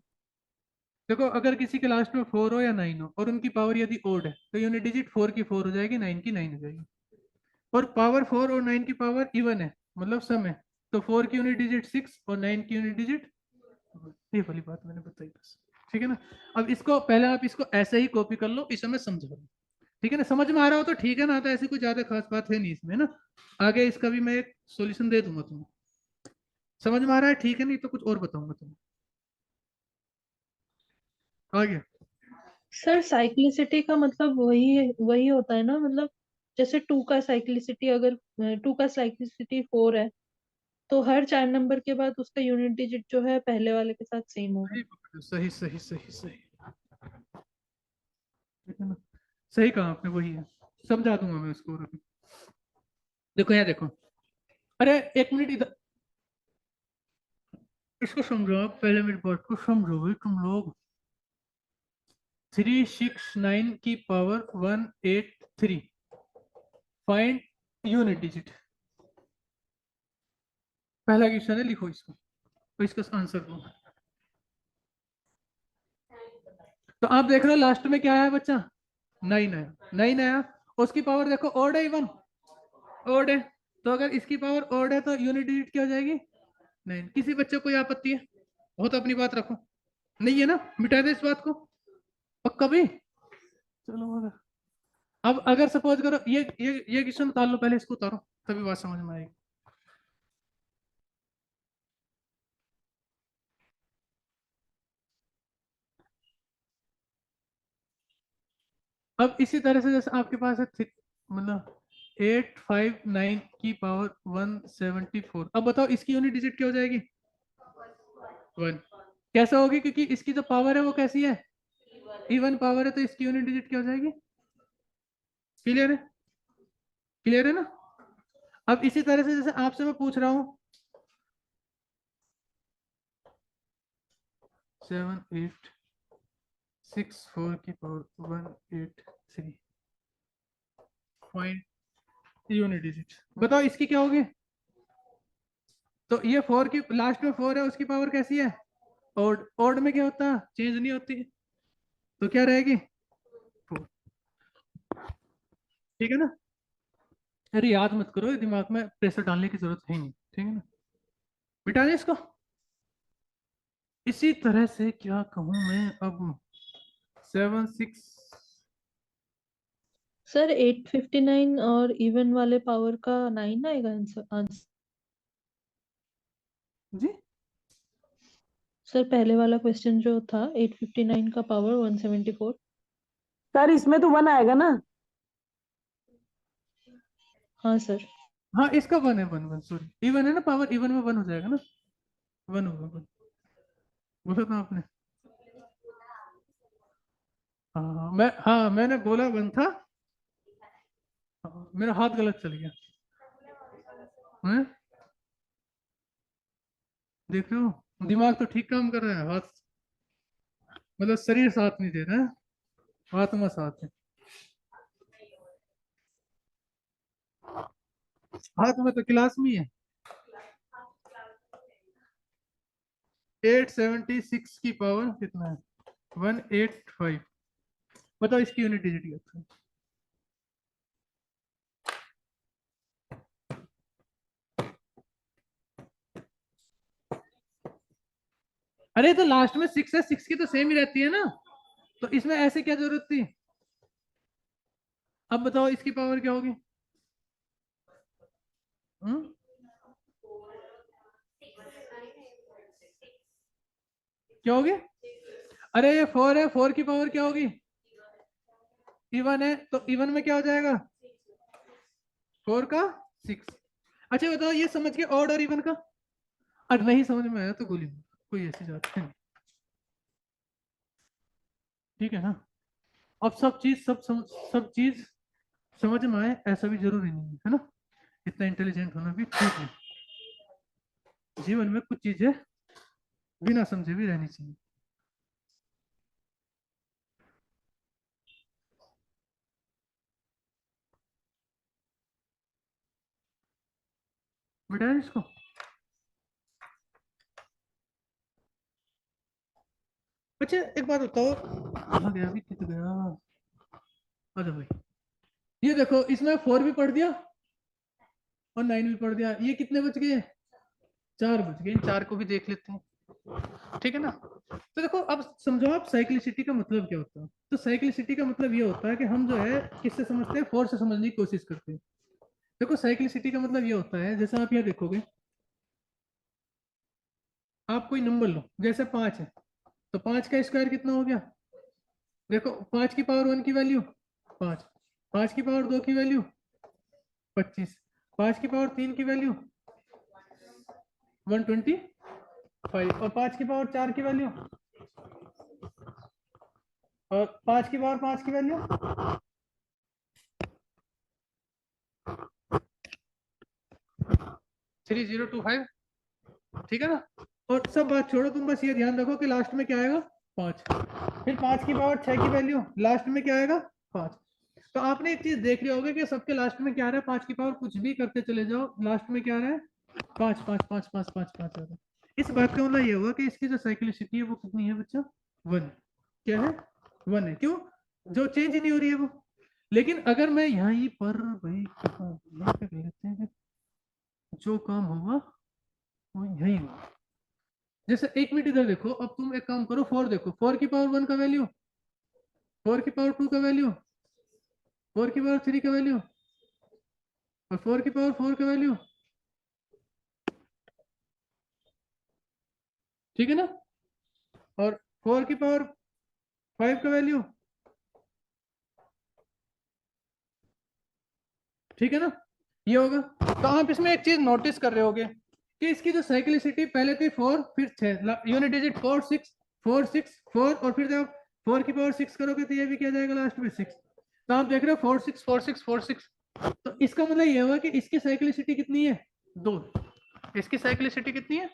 देखो अगर किसी के लास्ट में 4 हो या 9 हो और उनकी पावर यदि ओड है, तो यूनिट डिजिट 4 की 4 हो जाएगी, 9 की 9 हो जाएगी। और पावर 4 और 9 की पावर इवन है, मतलब सम है। तो 4 की यूनिट डिजिट 6 और 9 की यूनिट डिजिट, ये वाली बात मैंने बताई बस। ठीक है ना? अब इसको पहले आप इसको ऐसे ही कॉपी कर लो, इस समय समझो। ठीक है ना? समझ में आ रहा हो तो ठीक है ना, तो ऐसी कोई ज्यादा खास बात है नहीं इसमें ना। आगे इसका भी मैं एक सॉल्यूशन दे दूंगा तुम्हें। समझ में आ रहा है? ठीक है, नहीं तो कुछ और बताऊंगा तुम्हें। आगे सर साइक्लिसिटी का मतलब वही वही होता है ना, मतलब जैसे टू का साइक्लिसिटी, अगर टू का साइक्लिसिटी 4 है तो हर 4 नंबर के बाद उसका यूनिट डिजिट जो है पहले वाले के साथ सेम होगा। सही पकड़े, सही सही सही सही। ठीक है ना? सही कहा आपने, वही है। समझा दूंगा मैं उसको और अभी। देखो यहाँ देखो, अरे एक मिनट इधर, इसको समझो आप, पहले मेरी बात को समझो भाई तुम लोग। 369 की पावर 183, फाइंड यूनिट डिजिट। पहला क्वेश्चन है, लिखो इसको, तो इसका आंसर दो। तो आप देख रहे हो लास्ट में क्या आया बच्चा? 9 आया। 9 आया, उसकी पावर देखो ओड है इवन? ओड है। तो अगर इसकी पावर ओड है तो यूनिट डिजिट क्या हो जाएगी? 9। किसी बच्चे को कोई आपत्ति है? बहुत अपनी बात रखो, नहीं है ना? मिटा दे इस बात को पक्का भी। चलो अगर, अब अगर सपोज करो ये क्वेश्चन उतार लो, पहले इसको उतारो, तभी बात समझ में आएगी। अब इसी तरह से जैसे आपके पास है मतलब 859 की पावर 174, अब बताओ इसकी यूनिट डिजिट क्या हो जाएगी? 1। कैसे होगी? क्योंकि इसकी जो पावर है वो कैसी है? इवन पावर है, तो इसकी यूनिट डिजिट क्या हो जाएगी? क्लियर है? क्लियर है ना? अब इसी तरह से जैसे आपसे मैं पूछ रहा हूं 7864 की पावर 183 पॉइंट यूनिट डिजिट, बताओ इसकी क्या होगी? तो ये 4 की लास्ट में 4 है, उसकी पावर कैसी है? ओड। ओड में क्या होता है? चेंज नहीं होती, तो क्या रहेगी? 4। ठीक है ना? अरे याद मत करो, दिमाग में प्रेशर डालने की जरूरत है ही नहीं। ठीक है ना? मिटा दें इसको। इसी तरह से क्या कहूं मैं अब, 76 सर 859 और इवन वाले पावर का 9 आएगा आंसर। जी। सर पहले वाला क्वेश्चन जो था 859 का पावर 174। सर इसमें तो 1 आएगा ना? हाँ सर। हाँ इसका 1 है, 1 1 सॉरी, इवन है ना, पावर इवन में 1 हो जाएगा ना। 1 होगा 1, बोला था आपने? हाँ हाँ मैंने बोला 1 था। हाँ, मेरा हाथ गलत चल गया। हैं? देख रहे हो, दिमाग तो ठीक काम कर रहा है, हाथ मतलब शरीर साथ नहीं दे रहा है, आत्मा साथ है। हाथ में तो क्लास में ही है। 876 की पावर कितना है? 185। बताओ इसकी यूनिट डिजिट क्या है? अरे तो लास्ट में 6 है, 6 की तो सेम ही रहती है ना, तो इसमें ऐसे क्या जरूरत थी? अब बताओ इसकी पावर क्या होगी? हम्म? क्या होगी? अरे ये 4 है, 4 की पावर क्या होगी? इवन है, तो इवन में क्या हो जाएगा? 4 का 6। अच्छा बताओ, ये समझ के ऑड और इवन का? अगर नहीं समझ में आया तो गोली मारो, कोई ऐसी बात नहीं। ठीक है ना? अब सब चीज समझ में आए ऐसा भी जरूरी नहीं है ना? इतना इंटेलिजेंट होना भी ठीक है। जीवन में कुछ चीजें बिना समझे भी रहनी चाहिए। बेटा इसको अच्छा एक बात बताओ, कहाँ गया अभी, कित गया? अच्छा भाई, ये देखो इसमें 4 भी पढ़ दिया और 9 भी पढ़ दिया, ये कितने बच गए? 4 बच गए। इन 4 को भी देख लेते हैं, ठीक है ना? तो देखो अब समझो आप साइक्लिसिटी का मतलब क्या होता है। तो साइक्लिसिटी का मतलब ये होता है कि हम जो है किससे समझते हैं, 4 से समझने की कोशिश करते हैं। देखो साइक्लिसिटी का मतलब ये होता है, जैसे आप यहाँ देखोगे, आप कोई नंबर लो, जैसे 5 है, तो 5 का स्क्वायर कितना हो गया? देखो 5 की पावर 1 की वैल्यू 5, 5 की पावर 2 की वैल्यू 25, 5 की पावर 3 की वैल्यू 125, और 5 की पावर 4 की वैल्यू, और 5 की पावर 5 की वैल्यू 3025। ठीक है ना? और सब बात छोड़ो, तुम बस ये ध्यान रखो कि लास्ट में क्या आएगा? 5। फिर 5 की पावर 6 की वैल्यू, लास्ट में क्या आएगा? 5। तो आपने एक चीज देख रहे होगे कि सबके लास्ट में क्या आ रहा है? 5 की पावर कुछ भी करते चले जाओ, लास्ट में क्या आ रहा है? 5 5 5 5 5 5 आ रहा है। इस बात का मतलब ये हुआ कि इसकी जो साइक्लिसिटी है वो कितनी है बच्चा? 1। क्या है? 1 है। क्यों? जो चेंज ही नहीं हो रही है वो। लेकिन अगर मैं यहीं पर भाई यहीं पे लेते हैं, जो काम होगा वो यही होगा। जैसे 1 मिनट इधर देखो, अब तुम एक काम करो, 4 देखो, 4 की पावर 1 का वैल्यू, 4 की पावर 2 का वैल्यू, 4 की पावर 3 का वैल्यू, और 4 की पावर 4 का वैल्यू। ठीक है ना? और 4 की पावर 5 का वैल्यू। ठीक है ना? ये होगा। तो आप इसमें एक चीज नोटिस कर रहे होगे कि इसकी जो साइक्लिसिटी पहले थी 4, फिर 6, यूनिट डिजिट 4 6 4 6 4, और फिर जब 4 की पावर 6 करोगे तो ये भी क्या जाएगा लास्ट में? 6। तो आप देख रहे हो 4 6 4 6 4 6। तो इसका मतलब ये हुआ कि इसकी साइक्लिसिटी कितनी है? 2। इसकी साइक्लिसिटी कितनी है?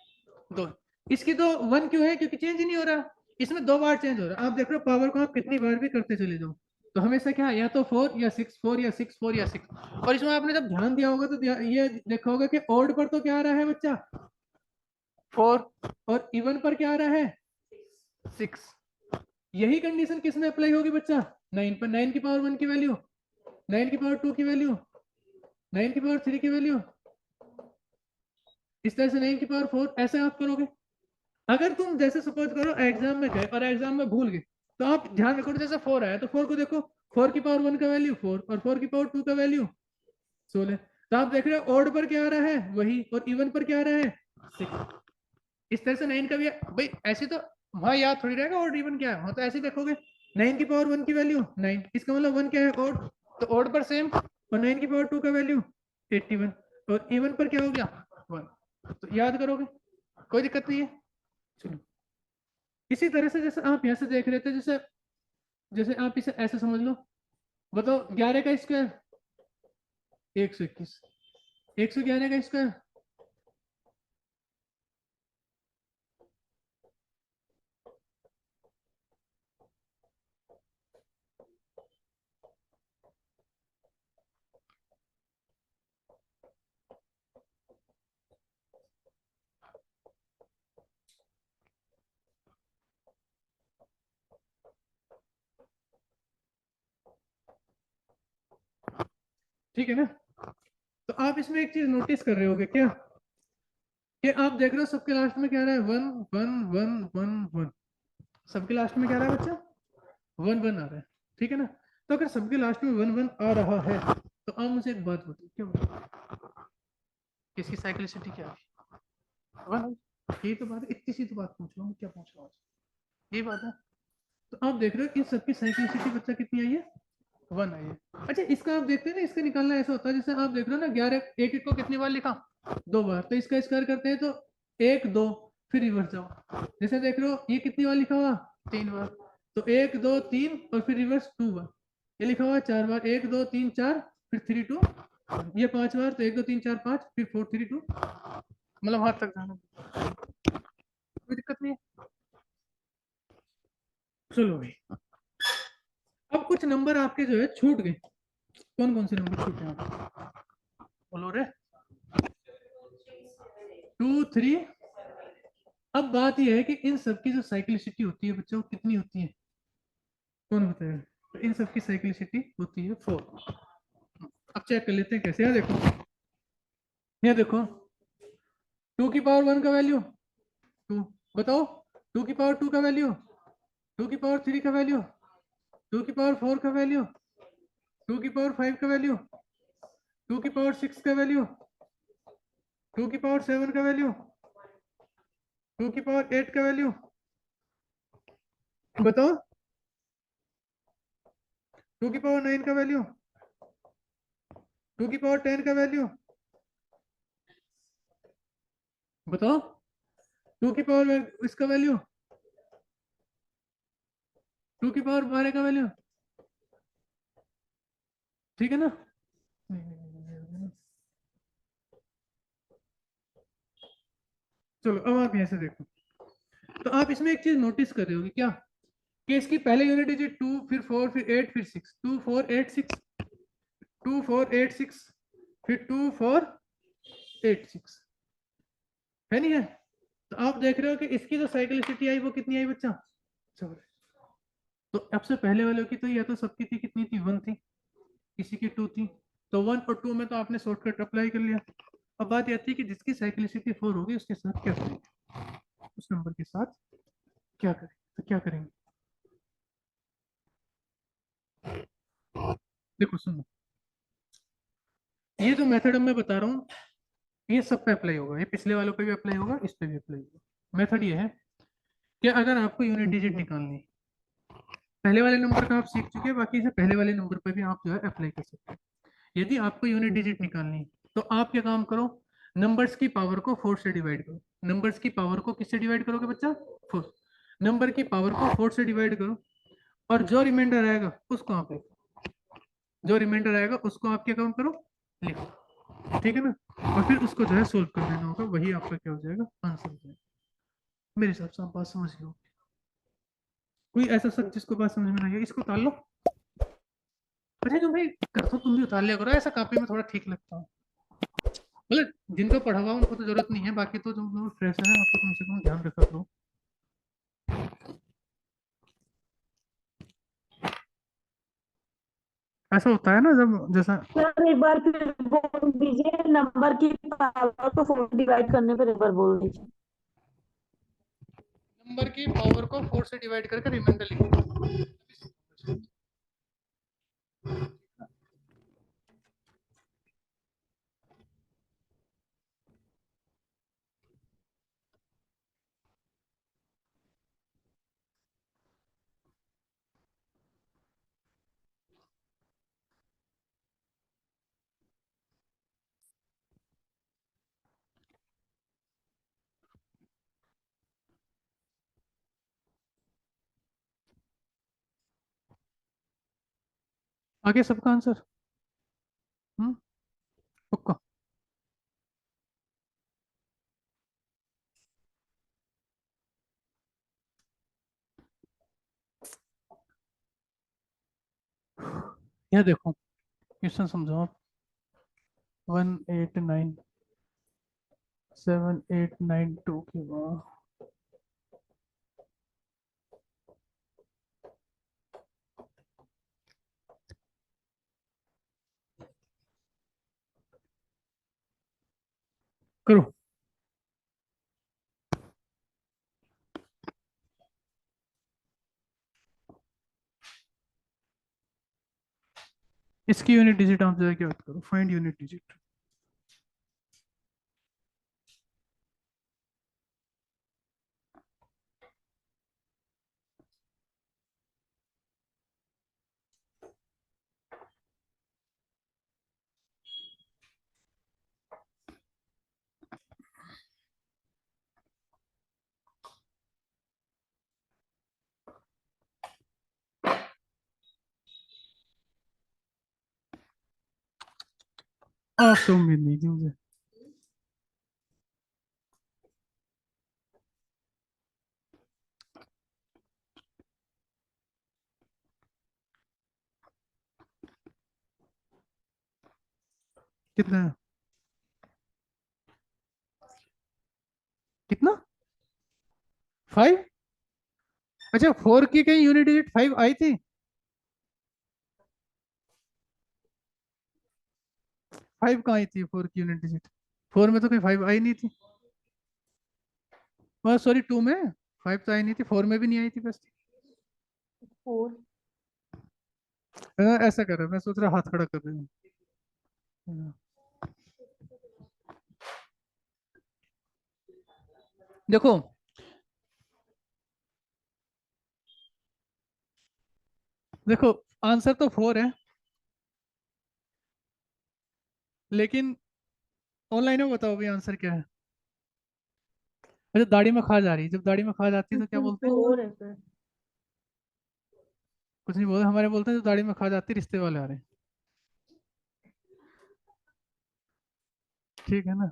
2। इसकी तो 1 क्यों है? क्योंकि चेंज ही नहीं हो रहा। इसमें 2 बार चेंज हो रहा है। आप देख रहे हो पावर को आप कितनी बार भी करते चले जाओ, तो हमेशा क्या है? या तो 4 या 6, 4 या 6, 4 या 6। और इसमें आपने जब ध्यान दिया होगा तो ये देखा होगा कि ऑड पर तो क्या आ रहा है बच्चा? 4। और इवन पर क्या आ रहा है? 6। यही कंडीशन किस में अप्लाई होगी बच्चा? 9 पर। 9 की पावर 1 की वैल्यू, 9 की पावर 2 की वैल्यू, 9 की पावर 3 की वैल्यू, इस तरह से 9 की पावर 4, ऐसे आप करोगे। अगर तुम जैसे सपोज करो एग्जाम में गए और एग्जाम में भूल गए, तो आप ध्यान रखो, जैसे 4 आया तो 4 को देखो, 4 की पावर 1 का वैल्यू 4, और 4 की पावर 2 का वैल्यू 16। तो आप देख रहे हो ऑड पर क्या आ रहा है? वही, और इवन पर क्या आ रहा है? 6। इस तरह से 9 का भी भाई ऐसे तो वहां याद थोड़ी रहेगा ऑड इवन क्या है, वहां तो ऐसे देखोगे 9 की पावर 1 की वैल्यू 9, इसका मतलब 1 क्या है? ऑड। तो ऑड पर सेम, और 9 की पावर 2 का वैल्यू 81, और इवन पर क्या हो गया? 1। तो याद करोगे, कोई दिक्कत नहीं है। चलो, इसी तरह से जैसे आप यहाँ से देख रहे थे, जैसे जैसे आप इसे ऐसे समझ लो, बताओ 11 का स्क्वायर 121, 111 का स्क्वायर ठीक है ना। तो आप इसमें एक चीज नोटिस कर रहे होगे क्या, कि आप देख रहे हो सबके लास्ट में क्या आ रहा है, 1 1 1 1 1। सबके लास्ट में क्या आ रहा है बच्चा, 1 1 आ रहा है। ठीक है ना। तो अगर सबके लास्ट में 1 1 आ रहा है तो आप मुझे एक बात बताइए, क्या बताइए, किसकी साइक्लिसिटी क्या है, 1। यही तो बात है, इतनी सी तो बात पूछ रहा हूँ, क्या पूछ रहा हूँ, यही बात है। तो आप देख रहे हो इन सबकी साइक्लिसिटी बच्चा कितनी आई है, 1 आई है। अच्छा इसका आप देखते हैं ना, इसका निकालना ऐसा होता है जैसे आप देख रहे हो ना 11 एक एक को कितनी बार लिखा, 2 बार, तो इसका स्क्वायर करते हैं तो 1 2 फिर रिवर्स जाओ। जैसे देख रहे हो ये कितनी बार लिखा हुआ, 3 बार, तो 1 2 3 और फिर रिवर्स 2 बार। ये लिखा हुआ 4 बार, 1 2 3 4 फिर 3 2, ये 5 बार, तो 1 2 3 4 5 फिर 4 3 2, मतलब हाथ तक जाना, कोई दिक्कत नहीं है। चलो भाई, अब कुछ नंबर आपके जो है छूट गए। कौन कौन से नंबर छूटे हैं, बोलो रे, 2 3। अब बात यह है कि इन सबकी जो साइक्लिसिटी होती है बच्चों कितनी होती है, कौन बताएगा। तो इन सबकी साइक्लिसिटी होती है 4। अब चेक कर लेते हैं कैसे, यहाँ देखो, ये देखो 2 की पावर 1 का वैल्यू 2, बताओ 2 की पावर 2 का वैल्यू, 2 की पावर 3 का वैल्यू, 2 की पावर 4 का वैल्यू, 2 की पावर 5 का वैल्यू, 2 की पावर 6 का वैल्यू, 2 की पावर 7 का वैल्यू, 2 की पावर 8 का वैल्यू, बताओ 2 की पावर 9 का वैल्यू, 2 की पावर 10 का वैल्यू, बताओ 2 की पावर इसका वैल्यू, 2 की पावर 12 का वैल्यू। ठीक है ना। चलो अब आप यहाँ से देखो, तो आप इसमें एक चीज नोटिस कर रहे होगे क्या, कि इसकी पहले यूनिट डिजिट 2 फिर 4 फिर 8 फिर 6, 2 4 8 6, 2 4 8 6 फिर 2 4 8 6, है नहीं है। तो आप देख रहे हो कि इसकी जो साइक्लिसिटी आई वो कितनी आई बच्चा, 4। तो अब से पहले वालों की तो या तो सबकी थी कितनी थी, 1 थी, किसी की 2 थी, तो 1 और 2 में तो आपने शॉर्टकट अप्लाई कर लिया। अब बात यह थी कि जिसकी साइक्लिसिटी 4 होगी उसके साथ क्या करेंगे, उस नंबर के साथ क्या करें, तो क्या करेंगे, देखो सुनो, ये जो मेथड मैं बता रहा हूँ ये सब पे अप्लाई होगा, ये पिछले वालों पे भी अप्लाई होगा, इस पे भी अप्लाई होगा। मेथड ये है कि अगर आपको यूनिट डिजिट निकालनी है, पहले वाले नंबर का आप सीख चुके हैं, बाकी से पहले वाले नंबर पे भी आप जो है अप्लाई कर सकते हैं। यदि आपको यूनिट डिजिट निकालनी है तो आप क्या काम करो, नंबर्स की पावर को 4 से डिवाइड करो। नंबर्स की पावर को किससे डिवाइड करोगे बच्चा, 4। नंबर की पावर को 4 से डिवाइड करो, और जो रिमाइंडर आएगा उसको आप लिखो, जो रिमाइंडर आएगा उसको आप क्या काम करो, लिखो। ठीक है ना। और फिर उसको जो है सोल्व कर देना होगा, वही आपका क्या हो जाएगा, आंसर हो जाएगा। मेरे हिसाब से आप बात समझ लो। कोई ऐसा सच जिसको बात समझ में नहीं आई, इसको उतार लो। अच्छा जो भाई कर तो तुम भी उतार लिया करो, ऐसा कापी में थोड़ा ठीक लगता है। मतलब जिनको पढ़ा हुआ उनको तो जरूरत नहीं है, बाकी तो जो फ्रेशर है आपको कम से कम ध्यान रखा करो। ऐसा होता है ना जब जैसा, सर एक बार फिर बोल दीजिए, नंबर की पावर को 4 डिवाइड करने पर एक बार बोल दीजिए। नंबर की पावर को 4 से डिवाइड करके रिमाइंडर लिखो। आगे सबका आंसर, पक्का। यह देखो क्वेश्चन समझो आप, 1897892 के बाद करो। इसकी यूनिट डिजिट आप जरा क्या करो, फाइंड यूनिट डिजिट। तो उम्मीद नहीं थी मुझे। कितना है? कितना? 5? अच्छा, 4 की कहीं यूनिट डिजिट 5 आई थी? 5 कहाँ आई थी 4 की यूनिट डिजिट? 4 में तो कहीं 5 आई नहीं थी। सॉरी, 2 में 5 तो आई नहीं थी, 4 में भी नहीं आई थी बस। 4। ऐसा कर रहा, मैं सोच रहा हाथ खड़ा कर रही हूँ। देखो, देखो आंसर तो 4 है, लेकिन ऑनलाइन में बताओ भी आंसर क्या है। अच्छा, दाढ़ी में खाज आ रही है, जब दाढ़ी में खाज आती है तो क्या बोलते हैं? 4 है सर। कुछ नहीं बोलते, हमारे बोलते हैं जब दाढ़ी में खाज आती है रिश्ते वाले आ रहे हैं। ठीक है ना?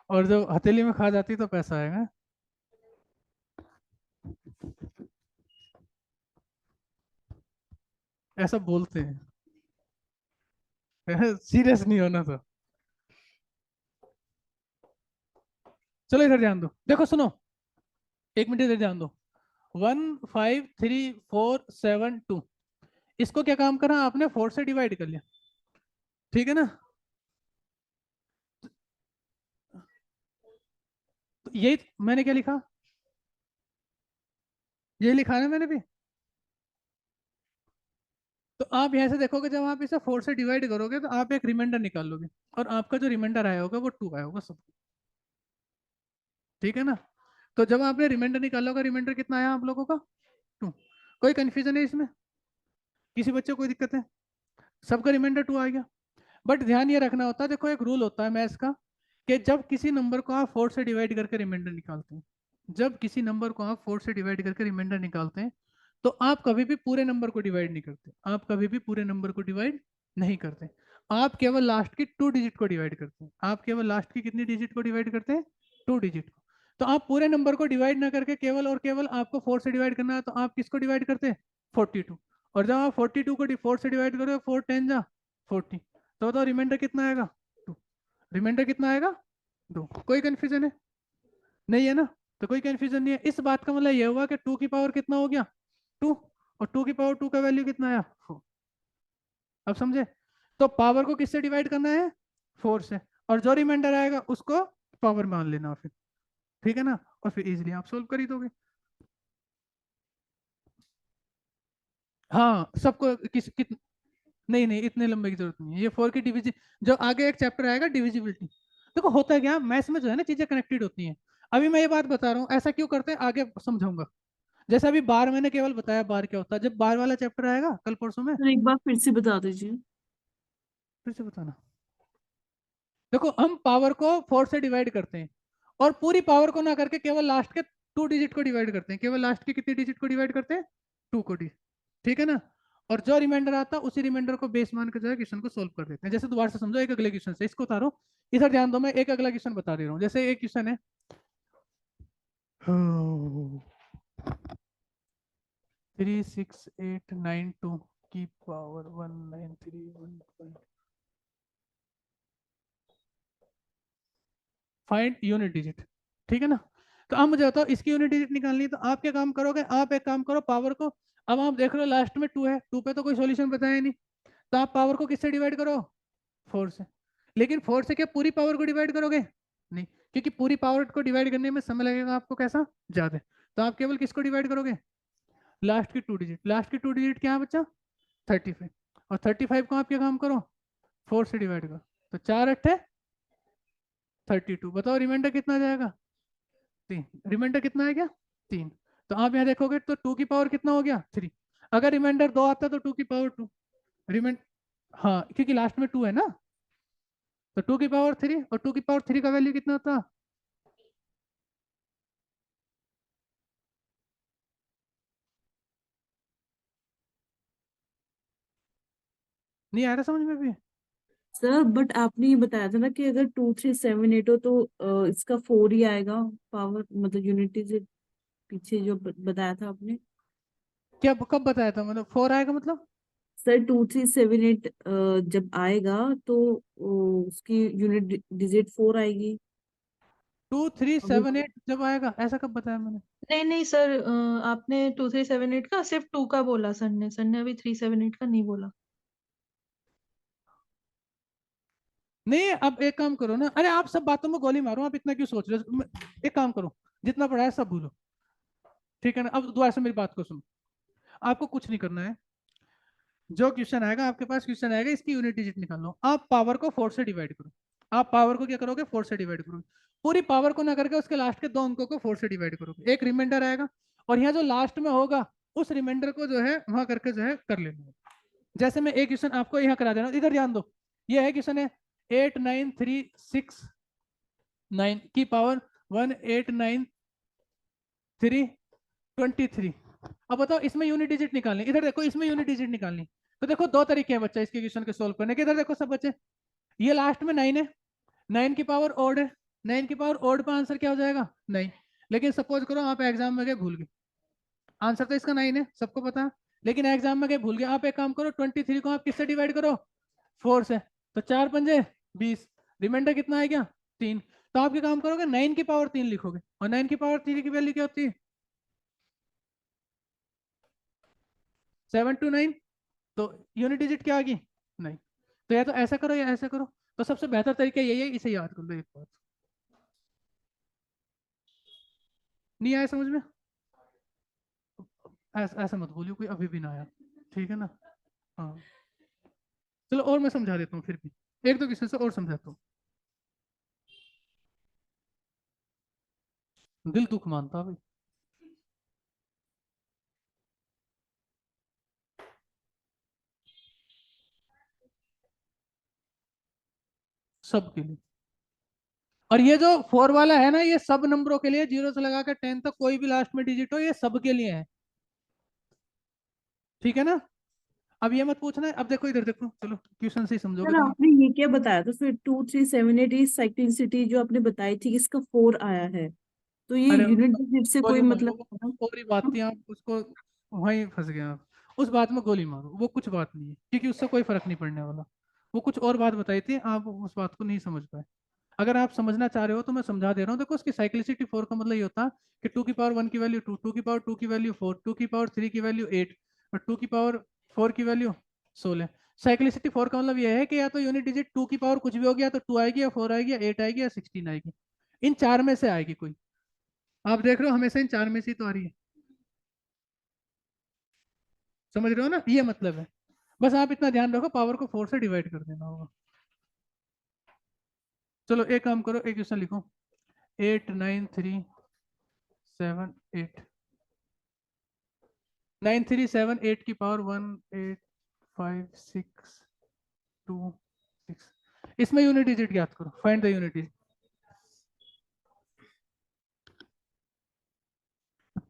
और जब हथेली में खाज आती है तो पैसा आएगा। ऐसा बोलते हैं। सीरियस नहीं होना तो। चलो इधर ध्यान दो, देखो सुनो, एक मिनट इधर ध्यान दो। 1 5 3 4 7 2, इसको क्या काम करा आपने, 4 से डिवाइड कर लिया। ठीक है ना? तो यही मैंने क्या लिखा, यही लिखा ना मैंने भी। तो आप यहाँ से देखोगे, जब आप इसे 4 से डिवाइड करोगे तो आप एक रिमाइंडर निकाल लोगे, और आपका जो रिमाइंडर आया होगा वो 2 आया होगा सब। ठीक है ना? तो जब आपने रिमाइंडर निकाला होगा, रिमाइंडर कितना आया आप लोगों का? 2। कोई कंफ्यूजन है इसमें? किसी बच्चे को कोई दिक्कत है? सबका रिमाइंडर 2 आ गया। बट ध्यान ये रखना होता है, देखो एक रूल होता है मैथ्स का, कि जब किसी नंबर को आप 4 से डिवाइड करके रिमाइंडर निकालते हैं, जब किसी नंबर को आप 4 से डिवाइड करके रिमाइंडर निकालते हैं, तो आप कभी भी पूरे नंबर को डिवाइड नहीं करते, आप कभी भी पूरे नंबर को डिवाइड नहीं करते। आप केवल लास्ट की 2 डिजिट को डिवाइड करते हैं। आप केवल लास्ट की कितनी डिजिट को डिवाइड करते हैं? 2 डिजिट को। तो आप पूरे नंबर को डिवाइड ना करके केवल और केवल आपको 4 से डिवाइड करना है, तो आप किसको डिवाइड करते हैं? 42। और जब आप 42 को 4 से डिवाइड करोगे, 4 10 जा 40, तो बताओ रिमाइंडर कितना आएगा? 2। रिमाइंडर कितना आएगा? 2। कोई कंफ्यूजन है? नहीं है ना? तो कोई कंफ्यूजन नहीं है। इस बात का मतलब यह हुआ कि 2 की पावर कितना हो गया? 2। और 2 की पावर 2 का वैल्यू कितना आया? 4। अब समझे? तो पावर को किससे डिवाइड करना है? 4 से। और जो रिमाइंडर आएगा उसको पावर मान लेना फिर। ठीक है ना? और फिर इजिली आप सोल्व कर ही दोगे। हाँ, सबको नहीं नहीं, इतने लंबे की जरूरत नहीं है। ये 4 की डिविजन, जो आगे एक चैप्टर आएगा डिविजिबिलिटी। देखो होता है क्या, मैथ्स में जो है ना चीजें कनेक्टेड होती हैं। अभी मैं ये बात बता रहा हूँ, ऐसा क्यों करते हैं आगे समझाऊंगा। जैसे अभी बार मैंने केवल बताया बार क्या होता है, जब बार वाला चैप्टर आएगा कल परसों में, सर एक बार फिर से बता दीजिए। फिर से बताना। देखो हम पावर को 4 से डिवाइड करते हैं, और पूरी पावर को ना करके केवल लास्ट के 2 डिजिट को डिवाइड करते हैं। केवल लास्ट के कितनी डिजिट को डिवाइड करते हैं? 2 को। ठीक है ना? और जो रिमाइंडर आता है उसी रिमाइंडर को बेस मान के जो है क्वेश्चन को सोल्व कर देते हैं। जैसे दोबारा से समझो, एक अगले क्वेश्चन से इसको उतारो। इधर ध्यान दो, मैं एक अगला क्वेश्चन बता दे रहा हूँ। जैसे एक क्वेश्चन है 36892 की पावर 19315, फाइंड यूनिट डिजिट। ठीक है ना? तो आप मुझे बताओ, इसकी यूनिट डिजिट निकालनी है, तो आप क्या काम करोगे? आप एक काम करो, पावर को, अब आप देख रहे हो लास्ट में 2 है, 2 पे तो कोई सॉल्यूशन बताया नहीं, तो आप पावर को किससे डिवाइड करो? 4 से। लेकिन 4 से क्या पूरी पावर को डिवाइड करोगे? नहीं, क्योंकि पूरी पावर को डिवाइड करने में समय लगेगा आपको कैसा, ज्यादा। तो आप केवल किसको डिवाइड करोगे, लास्ट की 2 डिजिट। लास्ट की 2 डिजिट क्या है बच्चा, 35। और 35 को आप क्या काम करो, 4 से डिवाइड करो। तो 4 अट्ठे 32। बताओ रिमाइंडर कितना आ जाएगा, 3। रिमाइंडर कितना है क्या, 3। तो आप यहाँ देखोगे तो 2 की पावर कितना हो गया, 3। अगर रिमाइंडर 2 आता तो 2 की पावर 2 रिमाइंड, हाँ क्योंकि लास्ट में 2 है ना, तो 2 की पावर 3। और 2 की पावर 3 का वैल्यू कितना था, नहीं आ रहा समझ में भी। सर बट आपने ये बताया था ना कि अगर 2378 हो तो इसका 4 ही आएगा पावर, मतलब यूनिटी से पीछे जो बताया था आपने। क्या कब बताया था, मतलब 4 आएगा मतलब, सर 2378 जब आएगा तो उसकी यूनिट डिजिट 4 आएगी। 2378 जब आएगा, ऐसा कब बताया मैंने। नहीं नहीं सर, आपने 2378 का सिर्फ 2 का बोला सर ने अभी 378 का नहीं बोला। नहीं अब एक काम करो ना, अरे आप सब बातों में गोली मारो, आप इतना क्यों सोच रहे हो। एक काम करो, जितना पढ़ा है सब भूलो, ठीक है ना। अब दोबारा से मेरी बात को सुनो, आपको कुछ नहीं करना है। जो क्वेश्चन आएगा आपके पास, क्वेश्चन आएगा इसकी यूनिट डिजिट निकाल लो, आप पावर को 4 से डिवाइड करो। आप पावर को क्या करोगे, 4 से डिवाइड करोगे। पूरी पावर को ना करके उसके लास्ट के 2 अंकों को 4 से डिवाइड करोगे, एक रिमाइंडर आएगा। और यहाँ जो लास्ट में होगा उस रिमाइंडर को जो है वहां करके जो है कर लेना। जैसे मैं एक क्वेश्चन आपको यहाँ करा दे रहा हूँ, इधर ध्यान दो। ये है क्वेश्चन है 89369 की पावर 1893223। अब बताओ इसमें यूनिट डिजिट निकालनी, इधर देखो इसमें यूनिट डिजिट निकालनी। तो देखो 2 तरीके हैं बच्चा इसके क्वेश्चन के सोल्व करने के। इधर देखो सब बच्चे, ये लास्ट में 9 है, 9 की पावर ओड है, 9 की पावर ओड पर आंसर क्या हो जाएगा, 9। लेकिन सपोज करो आप एग्जाम में गए भूल गए, आंसर तो इसका 9 है सबको पता है, लेकिन एग्जाम में गए भूल गए। आप एक काम करो, 23 को आप किससे डिवाइड करो, 4 से। तो 4 पंजे 20, रिमाइंडर कितना आएगा, 3। तो आप क्या काम करोगे, 9 की पावर 3 लिखोगे। और 9 की पावर 3 की वैल्यू क्या होती है, 729। तो यूनिट डिजिट क्या आ गई, नहीं। तो या तो ऐसा करो या ऐसा करो। तो सबसे बेहतर तरीका यही है, इसे याद कर लो एक बार। नहीं आया समझ में, ऐसा मत बोलियो कोई अभी भी ना आया, ठीक है ना। हाँ चलो और मैं समझा देता हूँ फिर भी, एक दो किस्से से और समझाता हूँ। दिल दुख मानता भाई, सबके लिए। और ये जो 4 वाला है ना, ये सब नंबरों के लिए, 0 से लगाकर 10 तक कोई भी लास्ट में डिजिट हो, ये सबके लिए है, ठीक है ना। अब ये मत पूछना है, अब देखो इधर देखो, चलो क्वेश्चन से ही समझोगे सर तुम। आपने ये क्या बताया था फिर 2378 इस साइक्लिसिटी जो आपने बताई थी इसका 4 आया है, तो ये अरे यूनिट डिजिट से कोई गोली मारो, मतलब वो पूरी बात थी, आप उसको वहीं फंस गए आप। उस बात में गोली मारो, वो कुछ बात नहीं है, क्योंकि उससे कोई फर्क नहीं पड़ने वाला। वो कुछ और बात बताई थी, आप उस बात को नहीं समझ पाए। अगर आप समझना चाह रहे हो तो मैं समझा दे रहा हूँ। देखो उसकी साइक्लिसिटी 4 का मतलब ये होता है कि 2 की पावर 1 की वैल्यू 2, 2 की पावर 2 की वैल्यू 4, 2 की पावर 3 की वैल्यू 8, और 2 की पावर 4 की वैल्यू 16। साइक्लिसिटी 4 का मतलब ये है कि या तो यूनिट डिजिट 2 की पावर कुछ भी होगी, या तो 2 आएगी, या 4 आएगी, या 8 आएगी, या 16 आएगी। इन 4 में से आएगी कोई। आप देख रहे हो हमेशा इन 4 में से ही तो आ रही है, समझ रहे हो ना, ये मतलब है। बस आप इतना ध्यान रखो, पावर को 4 से डिवाइड कर देना होगा। चलो एक काम करो, एक क्वेश्चन लिखो, 89378, 9378 की पावर 18562 इसमें यूनिट डिजिट ज्ञात करो, find the unit digit.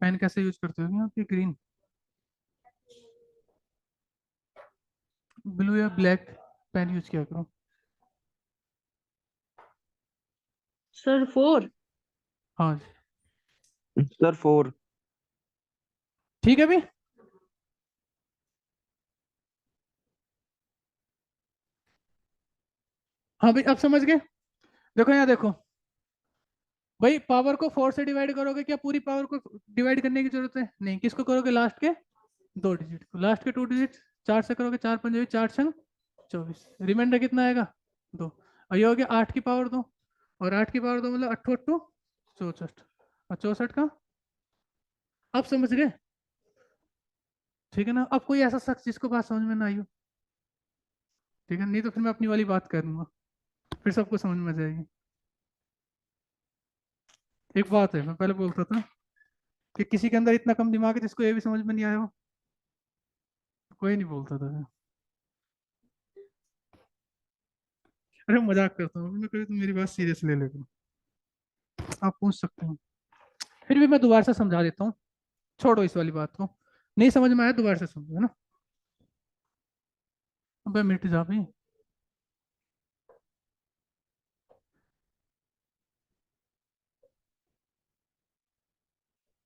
Pen कैसे यूज करते हो आप, ये ग्रीन, ब्लू या ब्लैक पेन यूज किया करो। सर 4। हाँ जी, सर 4। ठीक है भी। हाँ भाई अब समझ गए। देखो यहाँ देखो भाई, पावर को 4 से डिवाइड करोगे, क्या पूरी पावर को डिवाइड करने की जरूरत है, नहीं। किसको करोगे, लास्ट के 2 डिजिट को, लास्ट के 2 डिजिट 4 से करोगे, 4 पंजे 4 छंग 24, रिमाइंडर कितना आएगा 2। और ये हो गया 8 की पावर 2, और 8 की पावर 2 मतलब 8 8 64, और 64 का, अब समझ गए? ठीक है ना? अब कोई ऐसा शख्स जिसको बात समझ में ना आई हो, ठीक है, नहीं तो फिर मैं अपनी वाली बात करूंगा, फिर सबको समझ में आ जाएगी। एक बात है, मैं पहले बोलता था कि किसी के अंदर इतना कम दिमाग है जिसको ये भी समझ में नहीं आया हो, कोई नहीं बोलता था। अरे मजाक करता हूँ, मैं कभी तो मेरी बात सीरियस ले लेगा, आप पूछ सकते हो, फिर भी मैं दोबारा से समझा देता हूँ, छोड़ो इस वाली बात को, नहीं समझ में आया दोबारा से समझो, है ना? अबे मिट जा भाई।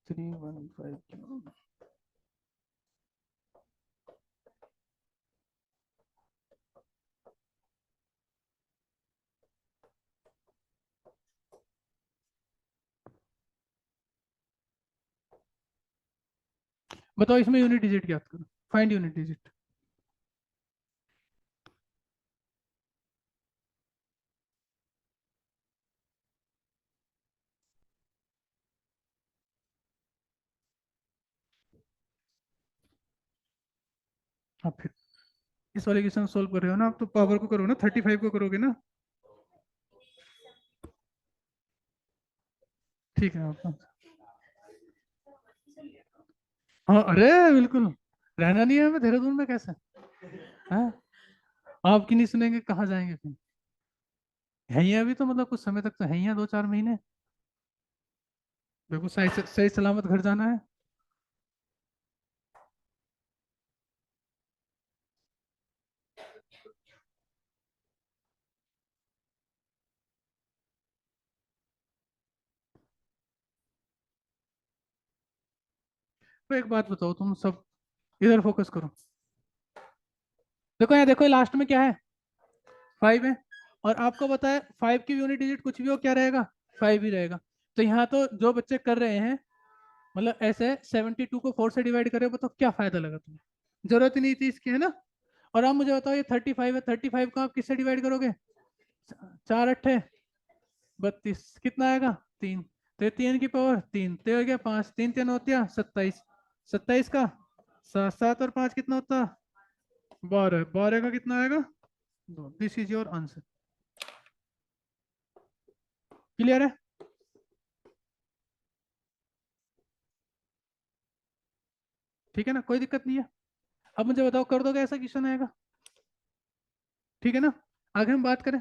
थ्री वन फाइव, बताओ इसमें यूनिट डिजिट याद करो, फाइंड यूनिट डिजिट। हाँ, फिर इस वाले क्वेश्चन सोल्व कर रहे हो ना आप, तो पावर को करो ना, 35 को करोगे ना, ठीक है आप। हाँ अरे बिल्कुल, रहना नहीं है हमें देहरादून में, कैसे है? आपकी नहीं सुनेंगे कहाँ जाएंगे फिर? है ही अभी तो, मतलब कुछ समय तक तो है ही, 2 4 महीने, बिल्कुल सही सही सलामत घर जाना है। तो एक बात बताओ, तुम सब इधर फोकस करो, देखो यहाँ देखो, लास्ट में क्या है? 5 है, और आपको पता है 5 की यूनिट डिजिट कुछ भी हो क्या रहेगा? 5 ही रहेगा। तो यहाँ तो जो बच्चे कर रहे हैं, मतलब ऐसे 72 को 4 से डिवाइड करे, तो क्या फायदा लगा तुम्हें? जरूरत ही नहीं थी इसकी, है ना? और आप मुझे बताओ, ये 35 है, 35 को आप किससे डिवाइड करोगे? 4 8 32, कितना आएगा? 3, तो 3 की पावर 3, तो हो गया 5, 3 3 होती है 27, 27 का 7, 7 और 5 कितना होता? 12, 12 का कितना आएगा? 2। This is your answer. Clear है? ठीक है ना, कोई दिक्कत नहीं है। अब मुझे बताओ, कर दोगे ऐसा क्वेश्चन आएगा? ठीक है ना? आगे हम बात करें,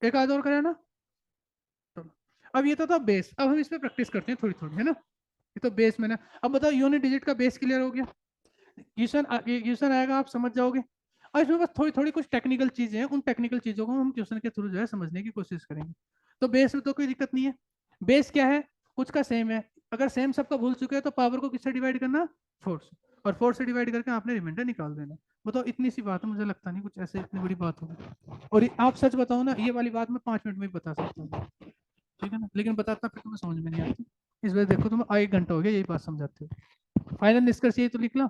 एक आध और करें ना? चलो, अब ये तो था बेस, अब हम इस पे प्रैक्टिस करते हैं थोड़ी थोड़ी, है ना? ये तो बेस में ना। अब बताओ, यूनिट डिजिट का बेस क्लियर हो गया, क्वेश्चन क्वेश्चन आएगा आप समझ जाओगे। और इसमें बस थोड़ी थोड़ी कुछ टेक्निकल चीजें हैं, उन टेक्निकल चीजों को हम क्वेश्चन के थ्रू जो है समझने की कोशिश करेंगे। तो बेस में तो कोई दिक्कत नहीं है। बेस क्या है? कुछ का सेम है, अगर सेम सबका भूल चुके हैं तो पावर को किससे डिवाइड करना? 4 से, और 4 से डिवाइड करके आपने रिमाइंडर निकाल देना। बताओ, इतनी सी बात है, मुझे लगता नहीं कुछ ऐसे इतनी बड़ी बात होगी। और आप सच बताओ ना, ये वाली बात मैं 5 मिनट में ही बता सकता हूँ, ठीक है ना? लेकिन बताता फिर तुम्हें समझ में नहीं आती, इस वजह देखो तुम 1 घंटा हो गया यही बात समझाते हो। फाइनल निष्कर्ष यही तो लिख लो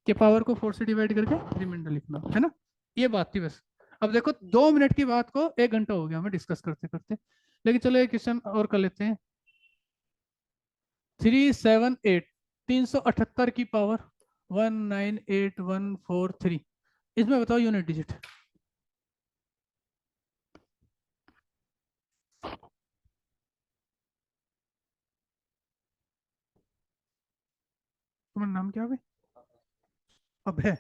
कि पावर को 4 से डिवाइड करके रिमाइंडर लिखना, है ना? ये बात थी बस। अब देखो 2 मिनट की बात को 1 घंटा हो गया हमें डिस्कस करते करते। लेकिन चलो एक क्वेश्चन और कर लेते हैं। 378, 378 की पावर 198143, इसमें बताओ यूनिट डिजिट। तुम्हारा नाम क्या है? अब है,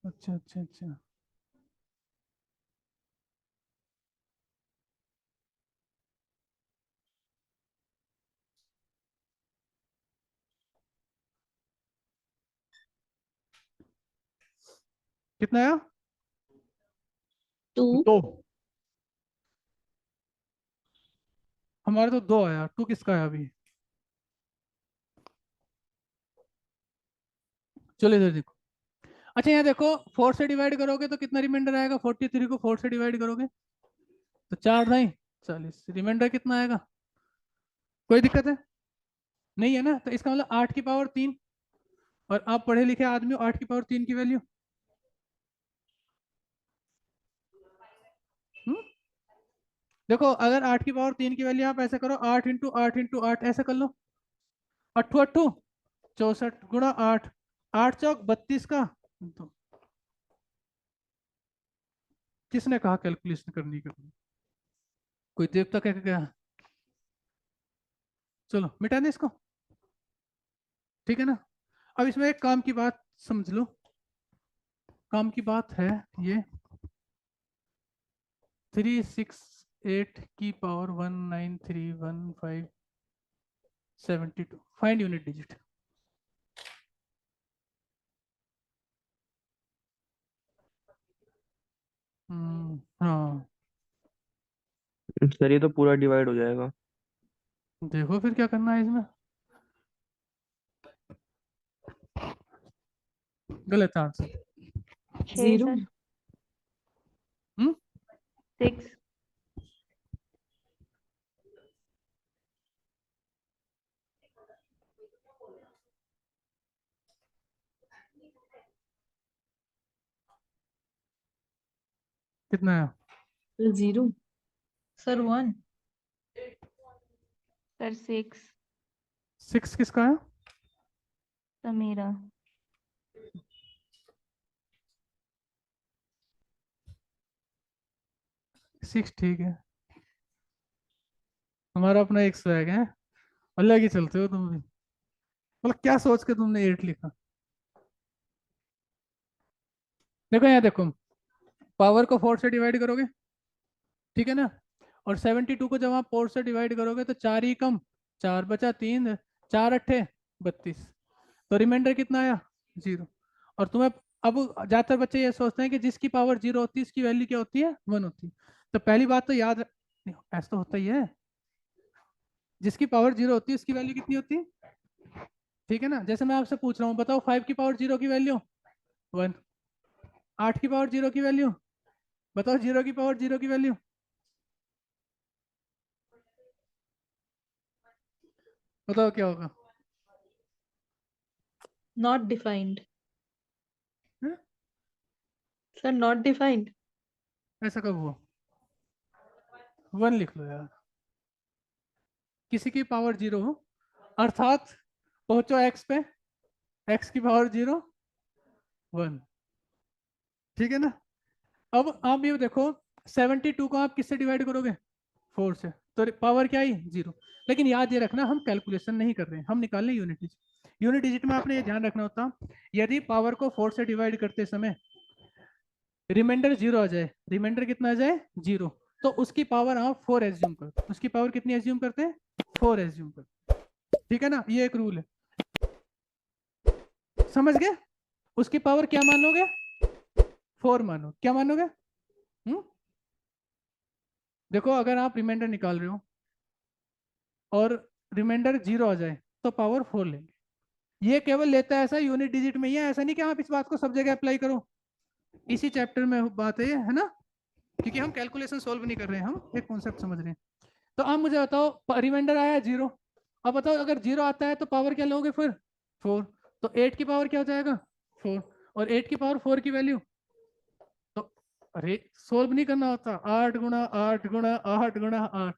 अच्छा अच्छा अच्छा, कितना आया? 2, 2। हमारे तो 2 आया, 2 किसका आया अभी? चलो इधर देखो। अच्छा यहाँ देखो, 4 से डिवाइड करोगे तो कितना रिमाइंडर आएगा? 43 को 4 से डिवाइड करोगे तो 4 नहीं 40, रिमाइंडर कितना आएगा? कोई दिक्कत है? नहीं है ना? तो इसका मतलब 8 की पावर 3, और आप पढ़े लिखे आदमी हो, 8 की पावर 3 की वैल्यू देखो अगर 8 की पावर 3 की वैल्यू आप ऐसे करो, 8 × 8 × 8 ऐसे कर लो, अट्ठू अट्ठू 64 गुणा 8, 8 × 4 = 32 का। तो किसने कहा कैलकुलेशन करनी? कोई देवता कह के गया? चलो मिटा दें इसको, ठीक है ना। अब इसमें एक काम की बात समझ लो, काम की बात है ये, 368 की पावर 1931572, फाइंड यूनिट डिजिट। हाँ सर ये तो पूरा डिवाइड हो जाएगा। देखो फिर क्या करना है इसमें। गलत आंसर। 6 जीरो। सर। हम्म 6। कितना है? जीरो। सर 1। सर 6। 6 किसका है? सर मेरा। 6 ठीक है, तुम्हारा अपना एक स्वैग है, अलग ही चलते हो तुम भी। मतलब क्या सोच के तुमने 8 लिखा? देखो यहाँ देखो, पावर को 4 से डिवाइड करोगे, ठीक है ना, और 72 को जब आप 4 से डिवाइड करोगे तो 4 ही कम, 4 बचा 3, 4 अट्ठे 32, तो रिमाइंडर कितना आया? 0। और तुम्हें अब ज्यादातर बच्चे ये सोचते हैं कि जिसकी पावर 0 होती है उसकी वैल्यू क्या होती है? 1 होती है। तो पहली बात तो याद नहीं, ऐसा तो होता ही है, जिसकी पावर 0 होती है उसकी वैल्यू कितनी होती है, ठीक है ना। जैसे मैं आपसे पूछ रहा हूँ, बताओ 5 की पावर 0 की वैल्यू 1, 8 की पावर 0 की वैल्यू बताओ, 0 की पावर 0 की वैल्यू बताओ क्या होगा? Not defined. हैं? Sir not defined. ऐसा कब हुआ? 1 लिख लो यार, किसी की पावर 0 हो, अर्थात पहुंचो x पे, x की पावर 0 1, ठीक है ना। अब आप ये देखो, 72 को आप किससे डिवाइड करोगे? 4 से, तो पावर क्या आई? 0। लेकिन याद ये रखना, हम कैलकुलेशन नहीं कर रहे हैं, हम निकाल रहे हैं यूनिट डिजिट। यूनिट डिजिट में आपने ये ध्यान रखना होता, यदि पावर को 4 से डिवाइड करते समय रिमाइंडर 0 आ जाए, रिमाइंडर कितना आ जाए? 0, तो उसकी पावर आप 4 एज्यूम करते, उसकी पावर कितनी एज्यूम करते हैं? 4 एज्यूम करते, ठीक है ना। ये एक रूल है, समझ गए? उसकी पावर क्या मानोगे? 4 मानो, क्या मानोगे? हम्म देखो अगर आप रिमाइंडर निकाल रहे हो और रिमाइंडर 0 आ जाए तो पावर 4 लेंगे। ये केवल लेता है ऐसा यूनिट डिजिट में ही है, ऐसा नहीं कि आप इस बात को सब जगह अप्लाई करो। इसी चैप्टर में बात है ये, है ना, क्योंकि हम कैलकुलेशन सोल्व नहीं कर रहे हैं, हम एक कॉन्सेप्ट समझ रहे हैं। तो आप मुझे बताओ, रिमाइंडर आया 0, अब बताओ अगर 0 आता है तो पावर क्या लोगे फिर? 4, तो 8 की पावर क्या हो जाएगा? 4, और 8 की पावर 4 की वैल्यू, तो अरे सोल्व नहीं करना होता, 8 × 8 × 8 × 8,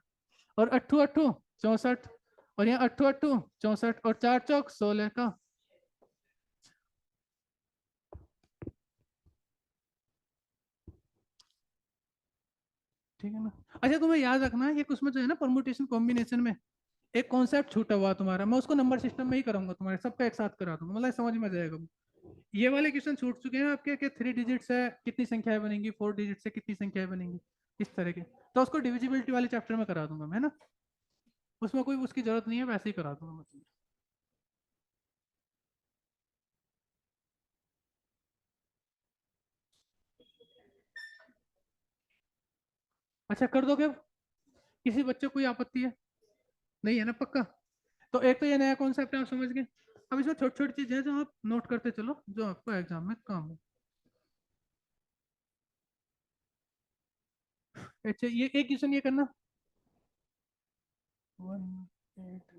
और अट्ठू अट्ठू 64, और यहाँ अट्ठू अट्ठू 64, और 4 चौक 16 का। ठीक है ना। अच्छा तुम्हें याद रखना है, ये उसमें जो है ना परमुटेशन कॉम्बिनेशन में एक कॉन्सेप्ट छूटा हुआ तुम्हारा, मैं उसको नंबर सिस्टम में ही कराऊंगा, तुम्हारे सबका एक साथ करा दूंगा, मतलब समझ में आ जाएगा। ये वाले क्वेश्चन छूट चुके हैं आपके, कि 3 डिजिट से कितनी संख्याएं बनेंगी, 4 डिजिट से कितनी संख्याएं बनेंगी, इस तरह के। तो उसको डिविजिबिलिटी वाले चैप्टर में करा दूंगा मैं ना, उसमें कोई उसकी जरूरत नहीं है, वैसे ही करा दूंगा मैं तुम्हें। अच्छा कर दोगे अब? किसी बच्चे को कोई आपत्ति है? नहीं है ना, पक्का? तो एक तो ये नया कॉन्सेप्ट आप समझ गए। अब इसमें छोटी छोटी चीजें हैं जो आप नोट करते चलो, जो आपको एग्जाम में काम हो। अच्छा ये एक क्वेश्चन ये करना, 1, 8,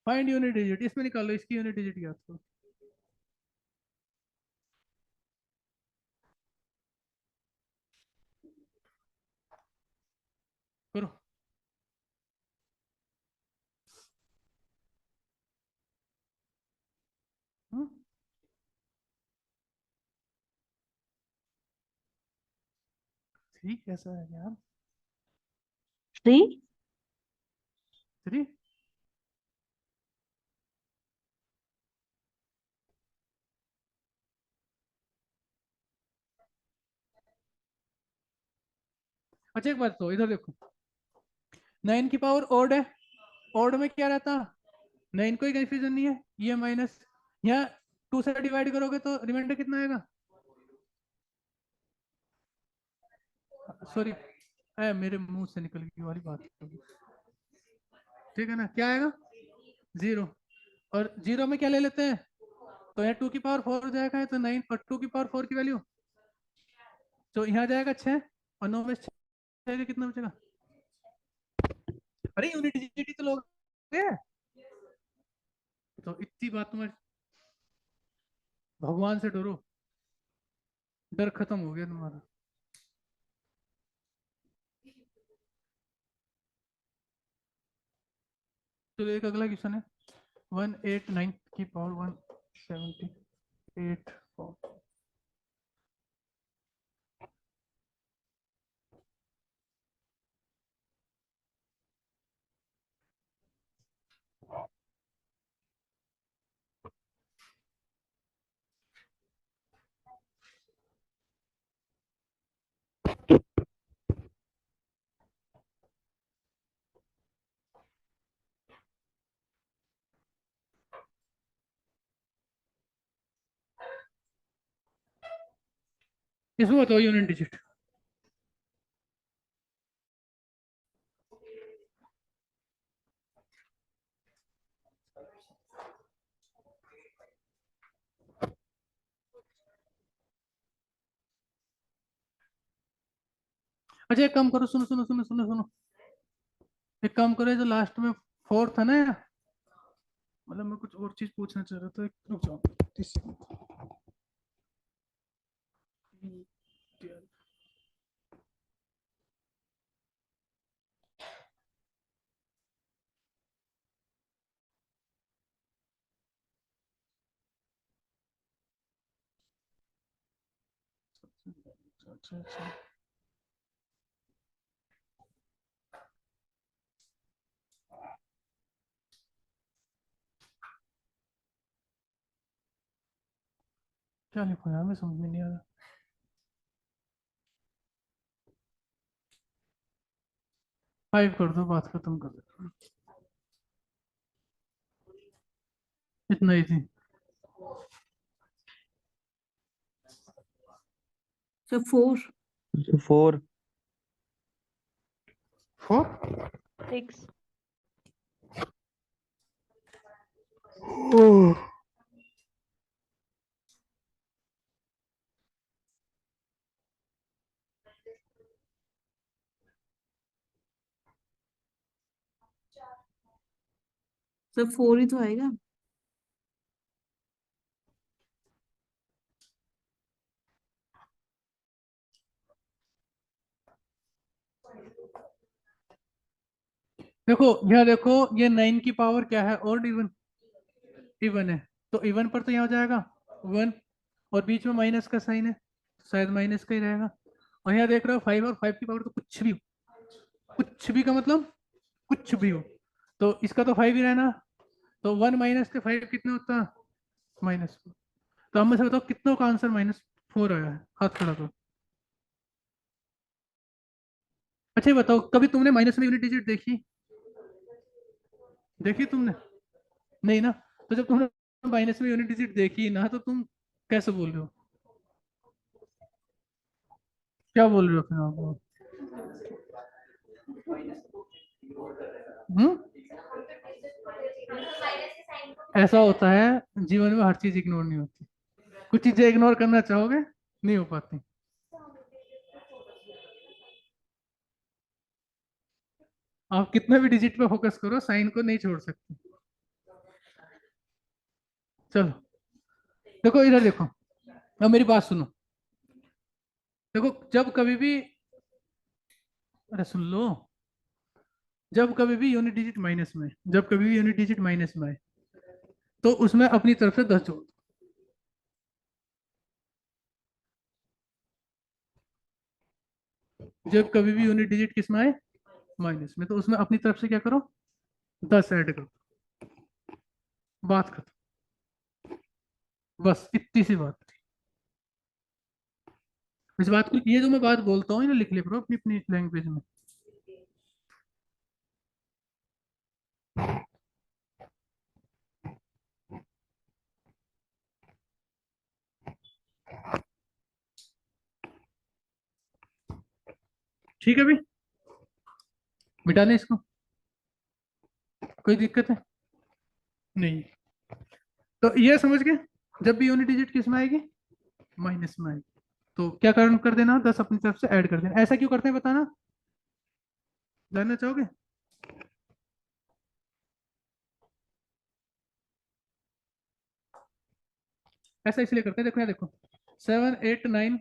फाइंड यूनिट डिजिट, इसमें निकालो इसकी यूनिट डिजिट क्या करो। करो। हम्म? ठीक कैसा है यार? 3 3 अच्छा एक बात तो इधर देखो, 9 की पावर ओड है, ओड में क्या रहता, 9 कोई कंफ्यूजन नहीं है, ये माइनस, यहाँ 2 से डिवाइड करोगे तो रिमाइंडर कितना आएगा, सॉरी मेरे मुंह से निकल गई वाली बात, ठीक है ना, क्या आएगा 0, और 0 में क्या ले लेते हैं, तो यहाँ 2 की पावर 4 हो जाएगा, तो 9 और 2 की पावर 4 की वैल्यू, तो यहाँ जाएगा 6, और 9 में 6 का कितना बचेगा, अरे यूनिट डिजिट तो लोग है। तो इतनी बात तुम्हारी, भगवान से डरो, डर खत्म हो गया तुम्हारा। तो एक अगला क्वेश्चन है, 189 की पावर 178 इसमें बताओ यूनिट डिजिट। अच्छा एक काम करो, सुनो सुनो सुनो सुनो सुनो, एक काम करो, जो लास्ट में 4 था ना, मतलब मैं कुछ और चीज पूछना चाह रहा था, रुक जाओ 30 सेकंड। अच्छा अच्छा, क्या लिखो यार, मैं समझ में नहीं आ रहा। 5 कर दो, बात खत्म कर दो, इतना ही थी। सर 4 4 4 6 सर 4 ही तो आएगा। देखो यह देखो, ये 9 की पावर क्या है, और इवन, इवन है, तो इवन पर तो यहाँ हो जाएगा 1, और बीच में माइनस का साइन है, शायद माइनस का ही रहेगा, और यहाँ देख रहे हो 5, और 5 की पावर तो कुछ भी हो, कुछ भी का मतलब कुछ भी हो, तो इसका तो 5 ही रहना, तो 1 माइनस के 5 कितना होता है, -4, तो हम में से बताओ कितनों का आंसर -4 आया है, हाथ खड़ा करो। अच्छा ये बताओ, कभी तुमने माइनस में यूनिट डिजिट देखी, देखी तुमने, नहीं ना, तो जब तुमने माइनस में यूनिट डिजिट देखी ना, तो तुम कैसे बोल रहे हो, क्या बोल रहे हो फिर आप, हम्म, ऐसा होता है, जीवन में हर चीज इग्नोर नहीं होती, कुछ चीजें इग्नोर करना चाहोगे नहीं हो पाती। आप कितना भी डिजिट पे फोकस करो, साइन को नहीं छोड़ सकते। चलो देखो इधर देखो, अब मेरी बात सुनो। देखो जब कभी भी, अरे सुन लो, जब कभी भी यूनिट डिजिट माइनस में, जब कभी भी यूनिट डिजिट माइनस में आए तो उसमें अपनी तरफ से 10 जोड़। जब कभी भी यूनिट डिजिट किस में आए, माइनस में, तो उसमें अपनी तरफ से क्या करो, 10 ऐड करो। बात खत्म, बस इतनी सी बात थी। इस बात को, ये जो मैं बात बोलता हूँ ना, लिख ले करो अपनी अपनी लैंग्वेज में। ठीक है भाई, मिटा लें इसको, कोई दिक्कत है नहीं। तो ये समझ गए, जब भी यूनिट डिजिट किस में आएगी, माइनस में आएगी, तो क्या कारण कर देना, 10 अपनी तरफ से ऐड कर देना। ऐसा क्यों करते हैं बताना, जानना चाहोगे? ऐसा इसलिए करते हैं, देखो यहाँ देखो, 7 8 9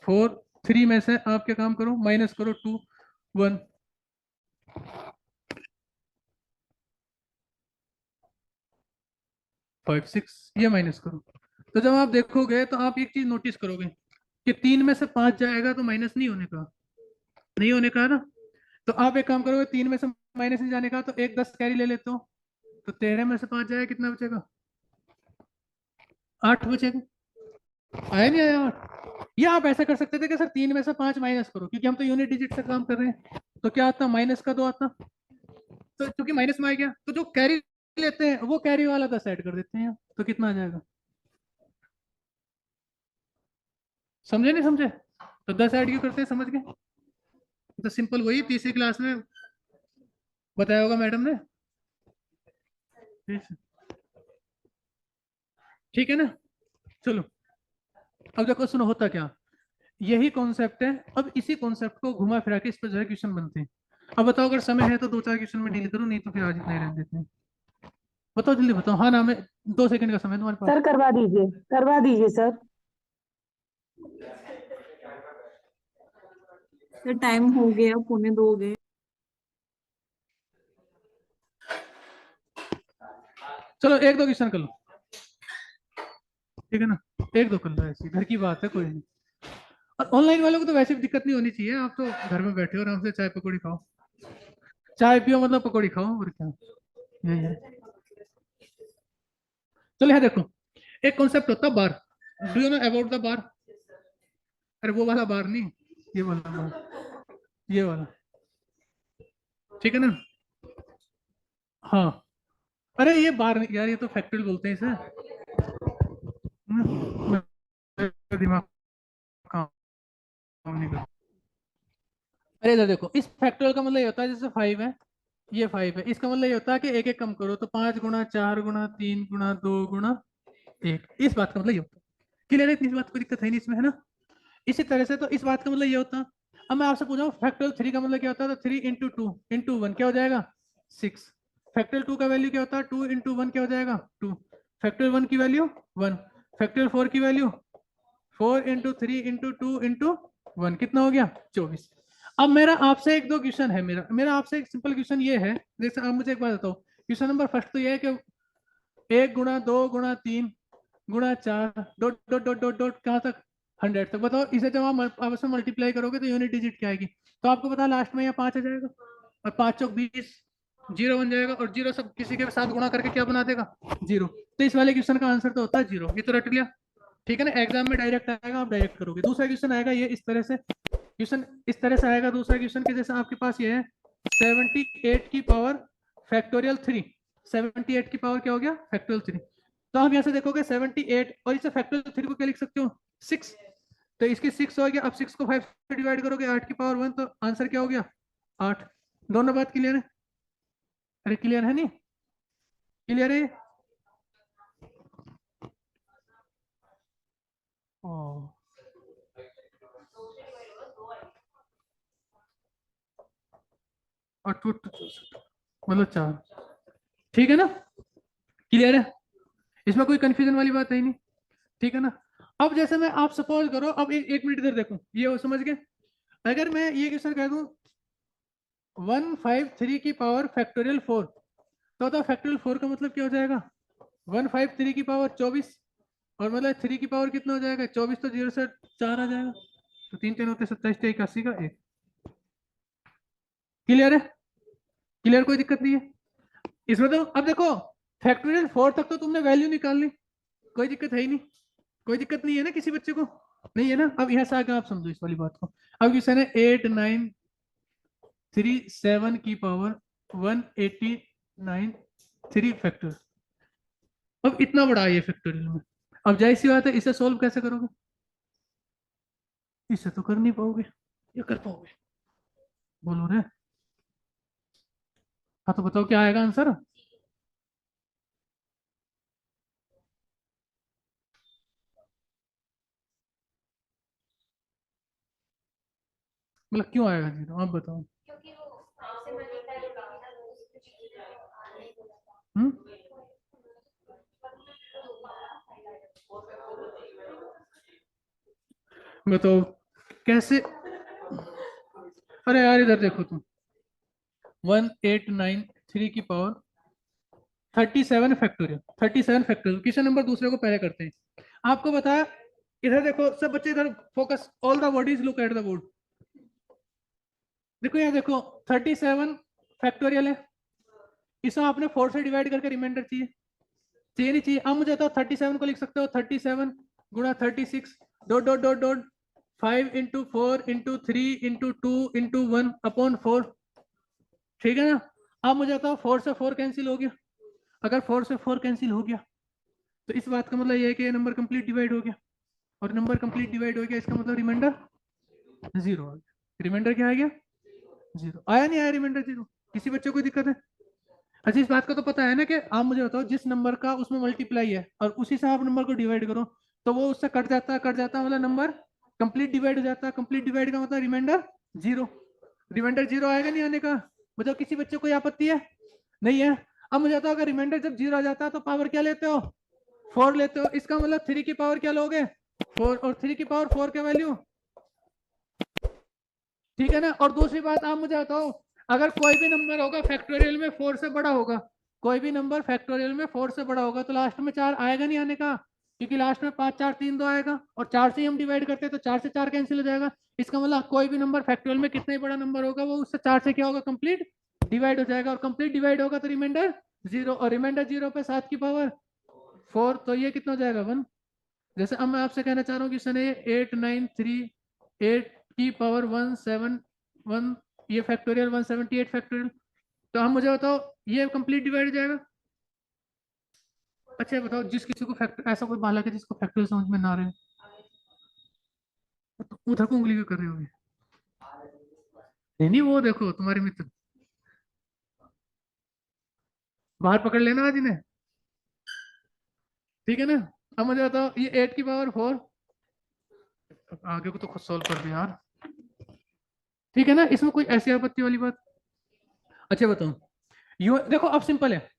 4 3 में से आप क्या काम करो, माइनस करो 2 1, 5 6, ये माइनस करो। तो जब आप देखोगे तो आप एक चीज नोटिस करोगे कि 3 में से 5 जाएगा तो माइनस नहीं होने का, नहीं होने का ना। तो आप एक काम करोगे, 3 में से माइनस नहीं जाने का, तो एक 10 कैरी ले लेते हो, तो 13 में से 5 जाएगा, कितना बचेगा, 8 बचेगा। आया नहीं आया 8? ये आप ऐसा कर सकते थे कि सर 3 में से 5 माइनस करो, क्योंकि हम तो यूनिट डिजिट से काम कर रहे हैं, तो क्या आता, माइनस का 2 आता। तो क्योंकि माइनस में आ गया, तो जो कैरी लेते हैं वो कैरी वाला 10 ऐड कर देते हैं, तो कितना आ जाएगा, समझे नहीं समझे? तो 10 ऐड क्यों करते हैं, समझ गए? तो सिंपल वही तीसरी क्लास में बताया होगा मैडम ने। ठीक है ना, चलो अब देखो, सुनो होता क्या, यही कॉन्सेप्ट है। अब इसी कॉन्सेप्ट को घुमा फिरा के इस पर जो है क्वेश्चन बनते हैं। अब बताओ, अगर समय है तो 2 4 क्वेश्चन में डील करूँ, नहीं तो फिर आज इतना ही रहने देते हैं। बताओ जल्दी बताओ, हाँ नाम है, 2 सेकंड का समय है तुम्हारे पास। सर करवा दीजिए सर। सर टाइम हो गया, 1:45 हो गए। चलो 1 2 क्वेश्चन कर लो, ठीक है ना, 1 2 कर लो, ऐसी घर की बात है, कोई नहीं। और ऑनलाइन वालों को तो वैसे भी दिक्कत नहीं होनी चाहिए, आप तो घर में बैठे हो आराम से, चाय पकौड़ी खाओ, चाय पियो मतलब पकौड़ी खाओ, और क्या, यही है। चलो यहाँ देखो, एक कॉन्सेप्ट होता है bar. Do you know about the bar? अरे वो वाला बार नहीं, ये वाला बार, ये वाला, ठीक है ना। हाँ, अरे ये बार नहीं यार, ये तो फैक्टोरियल बोलते हैं इसे। मेरा दिमाग काम नहीं करता। अरे इधर देखो, इस फैक्टोरियल का मतलब ये होता है, जैसे 5 है, ये 5 है, इसका मतलब ये होता है कि एक एक कम करो, तो 5 गुणा 4 गुणा 3 गुणा 2 गुणा 1, इस बात का मतलब ये होता है। क्लियर है, इतनी बात कोई दिक्कत है नहीं इसमें, है ना। इसी तरह से तो इस बात का मतलब ये होता। अब मैं आपसे पूछा फैक्टोरियल 3 का मतलब क्या होता है, तो 3 इंटू 2 इंटू 1 क्या हो जाएगा, 6। फैक्टोरियल 2 का वैल्यू क्या होता है, 2 इंटू 1 क्या हो जाएगा, 2। फैक्टोरियल 1 की वैल्यू 1। फैक्टोरियल 4 की वैल्यू 4 इंटू 3 इंटू 2 इंटू 1, कितना हो गया, 24। अब मेरा आपसे 1 2 क्वेश्चन है, मेरा मेरा आपसे एक सिंपल क्वेश्चन ये है, जैसे आप मुझे एक बात बताओ, क्वेश्चन नंबर फर्स्ट तो ये है कि 1 गुणा 2 गुणा 3 गुणा 4 dot dot dot dot dot कहाँ तक, 100 तक। बताओ इसे जब आप आपस में मल्टीप्लाई करोगे तो यूनिट डिजिट क्या आएगी, तो आपको पता लास्ट में यहाँ 5 आ जाएगा, और 5 चौक 20, जीरो बन जाएगा, और जीरो सब किसी के साथ गुणा करके क्या बना देगा, 0। तो इस वाले क्वेश्चन का आंसर तो होता है 0, ये तो रट लिया। ठीक है ना, एग्जाम में डायरेक्ट आएगा, आप डायरेक्ट करोगे। दूसरा क्वेश्चन आएगा ये इस तरह से, क्वेश्चन इस तरह से आएगा दूसरा क्वेश्चन के, जैसे आपके पास ये है 78 की पावर फैक्टोरियल 3, 78 की पावर क्या हो गया, फैक्टोरियल 3। तो हम यहाँ से देखोगे 78, और इसे फैक्टोरियल 3 को क्या लिख सकते हो, 6। तो इसकी 6 हो गया, अब 6 को 5 से डिवाइड करोगे, 8 की पावर 1, तो आंसर क्या हो गया, 8। दोनों बात क्लियर है? अरे क्लियर है नहीं, क्लियर है? ओ, और 2 मतलब 4, ठीक है ना, क्लियर? क्लियर है? इसमें कोई कंफ्यूजन वाली बात है नहीं, ठीक है ना? अब जैसे मैं आप सपोज करो, अब एक मिनट इधर देखो, ये हो समझ गए? अगर मैं ये क्वेश्चन कह दूं 153 की पावर फैक्टोरियल 4, तो फैक्टोरियल 4 का मतलब क्या हो जाएगा? 153 की पावर 24, और मतलब 3 की पावर कितना हो जाएगा? 24, तो 0 से 4 आ जाएगा, तो 3 3 होते 27, 81 का 1। क्लियर है? क्लियर, कोई दिक्कत नहीं है इसमें? तो अब देखो फैक्टोरियल 4 तक तो तुमने वैल्यू निकाल ली, कोई दिक्कत है ही नहीं, कोई दिक्कत नहीं है ना किसी बच्चे को? नहीं है ना? अब यहाँ से आगे आप समझो इस वाली बात को। अब क्वेश्चन है 8937 की पावर 189 3 फैक्टर। अब इतना बड़ा है ये फैक्टोरियल में, अब जाहिर सी बात है इसे सोल्व कैसे करोगे? इसे तो कर नहीं पाओगे, ये कर पाओगे? बोलो रे, हाँ तो बताओ क्या आएगा आंसर? मतलब क्यों आएगा 0, आप बताओ। हम्म, बताओ कैसे? अरे यार इधर देखो तुम, 1893 की power 37 factorial, 37 factorial. Question number दूसरे को पहले करते हैं। आपको बताया, इधर देखो सब बच्चे, इधर focus, all the bodies look at the board. देखो यहाँ देखो 37 फैक्टोरियल है, इसे आपने 4 से डिवाइड करके रिमाइंडर चाहिए, चाहिए नहीं चाहिए? अब मुझे बताओ 37 को लिख सकते हो 37 गुणा 36 dot dot dot dot 5 into 4 into 3 into 2 into 1 upon 4, ठीक है ना? अब मुझे बताओ 4 से 4 कैंसिल हो गया, अगर 4 से 4 कैंसिल हो गया तो इस बात का मतलब ये है कि ये नंबर कंप्लीट डिवाइड हो गया, और नंबर कंप्लीट डिवाइड हो गया इसका मतलब रिमाइंडर 0 आ गया। रिमाइंडर क्या आ गया? 0 आया, नहीं आया रिमाइंडर 0? किसी बच्चे को कोई दिक्कत है? अच्छा इस बात का तो पता है ना कि आप मुझे बताओ जिस नंबर का उसमें मल्टीप्लाई है और उसी से आप नंबर को डिवाइड करो तो वो उससे कट जाता है, मतलब नंबर कंप्लीट डिवाइड हो जाता है। कंप्लीट डिवाइड का मतलब रिमाइंडर 0, रिमाइंडर 0 आएगा नहीं आने का? बताओ किसी बच्चे को कोई आपत्ति है? नहीं है? अब मुझे बताओ अगर रिमाइंडर जब 0 आ जाता है तो पावर क्या लेते हो? 4 लेते हो, इसका मतलब 3 की पावर क्या लोगे? 4, और 3 की पावर 4 का वैल्यू, ठीक है ना? और दूसरी बात आप मुझे बताओ, अगर कोई भी नंबर होगा फैक्टोरियल में 4 से बड़ा होगा, कोई भी नंबर फैक्टोरियल में 4 से बड़ा होगा तो लास्ट में 4 आएगा नहीं आने का? क्योंकि लास्ट में 5 4 3 2 आएगा, और 4 से ही हम डिवाइड करते हैं तो 4 से 4 कैंसिल हो जाएगा। इसका मतलब कोई भी नंबर फैक्टोरियल में कितना ही बड़ा नंबर होगा वो उससे 4 से क्या होगा? कंप्लीट डिवाइड हो जाएगा, और कंप्लीट डिवाइड होगा तो रिमाइंडर 0, और रिमाइंडर 0 पे 7 की पावर 4, तो ये कितना हो जाएगा? 1। जैसे अब मैं आपसे कहना चाह रहा हूँ कि सन 8938 की पावर 171, ये फैक्टोरियल 178 फैक्टोरियल, तो हम मुझे बताओ ये कंप्लीट डिवाइड हो जाएगा? अच्छा बताओ जिस किसी को फैक्टर, ऐसा कोई बालक है जिसको फैक्टोरियल समझ में ना रहे, तो उधर को उंगली क्यों कर रहे होगे? नहीं नहीं, वो देखो तुम्हारे मित्र, बाहर पकड़ लेना आज इन्हें, ठीक है ना? अब मुझे बताओ ये 8 की पावर 4, आगे को तो खुद सोल्व कर दो यार, ठीक है ना? इसमें कोई ऐसी आपत्ति वाली बात? अच्छा बताओ, यू देखो अब सिंपल है,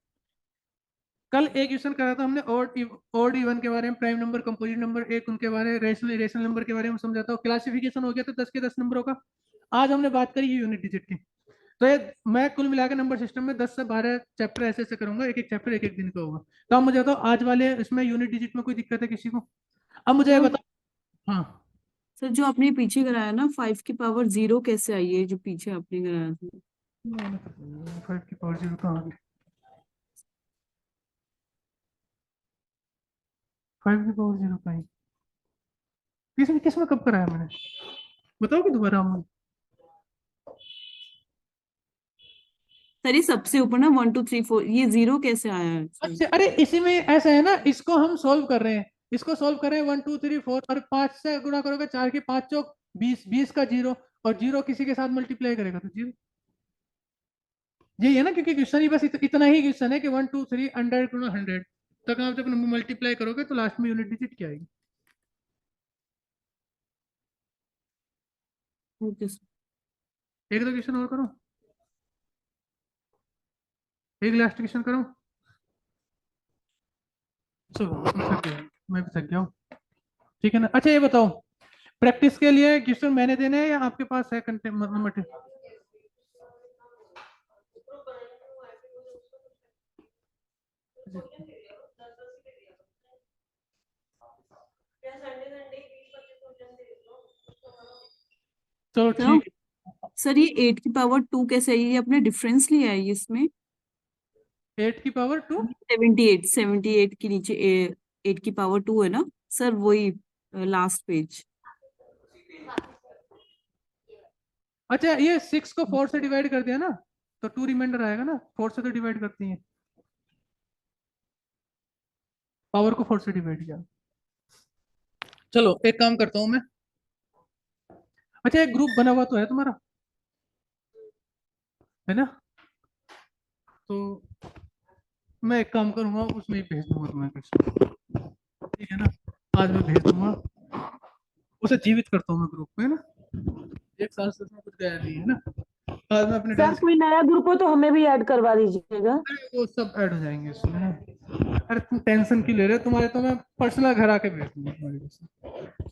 कल एक क्वेश्चन करा था हमने ऑड इवन के बारे में, प्राइम नंबर, कंपोजिट नंबर, एक उनके बारे में, रेशनल इरेशनल नंबर के बारे में समझाता हूँ, क्लासिफिकेशन हो गया था 10 के 10 नंबरों का। आज हमने बात करी यूनिट डिजिट की। तो ये मैं कुल मिलाकर नंबर सिस्टम में 10 से 12 चैप्टर ऐसे ऐसे करूंगा, एक एक चैप्टर एक एक दिन का होगा। तो अब मुझे बताओ आज वाले इसमें यूनिट डिजिट में कोई दिक्कत है किसी को? अब मुझे ये बताओ। हाँ सर जो आपने पीछे कराया ना 5 की पावर 0 कैसे आई है जो पीछे आपने कराया था? 5 की पावर 0 कहाँ आ गई? 5 की पावर 0 कहीं किसमें कब कराया मैंने? बताओ कि दोबारा हम। सर ये सबसे ऊपर ना 1 2 3 4 ये 0 कैसे आया है सर? अच्छा अरे इसी में ऐसा है ना, इसको हम सोल्व कर रहे हैं, इसको सोल्व कर रहे हैं 1 2 3 4, और 5 से गुणा करोगे 4 की 5 चौक 20, 20 का 0, और 0 किसी के साथ मल्टीप्लाई करेगा तो 0। यही है ना, क्योंकि क्वेश्चन ही बस इतना ही क्वेश्चन है कि 1 2 3 100 गुणा 100 तक आप जब नंबर मल्टीप्लाई करोगे तो लास्ट में यूनिट डिजिट क्या आएगी? Okay sir. एक दो क्वेश्चन और करो, एक लास्ट क्वेश्चन करो। चलो थक गया, मैं भी थक गया हूँ। ठीक है ना। अच्छा ये बताओ, प्रैक्टिस के लिए क्वेश्चन मैंने देने हैं या आपके पास है कंटेंट मटेरियल? चलो सर ठीक सर ये 8 की पावर 2 कैसे है, ये आपने डिफरेंस लिया है इसमें? है। 8 की पावर 2। 78 के नीचे 8 की पावर 2 है ना सर, वही लास्ट पेज। अच्छा ये 6 को 4 से डिवाइड कर दिया ना, तो 2 रिमाइंडर आएगा ना, 4 से तो डिवाइड करती है, पावर को 4 से डिवाइड किया। चलो एक काम करता हूँ मैं। अच्छा एक ग्रुप बना हुआ तो है तुम्हारा, है ना? तो मैं एक काम करूंगा, उसमें ही भेज दूंगा तुम्हें क्वेश्चन, ठीक है ना? आज मैं भेज दूंगा, उसे जीवित करता हूँ मैं ग्रुप में, है ना? एक साल से उसमें कुछ गया नहीं है ना। आज मैं अपने सर डांस, कोई नया ग्रुप हो तो हमें भी ऐड करवा दीजिएगा। वो सब ऐड हो जाएंगे इसमें ना। अरे तुम टेंशन क्यों ले रहे हो, तुम्हारे तो मैं पर्सनल घर आके भेज दूंगा तुम्हारे पास,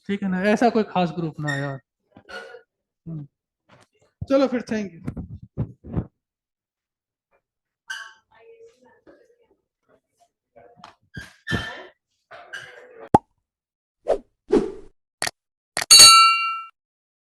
ठीक है ना? ऐसा कोई खास ग्रुप ना यार। चलो फिर, थैंक यू।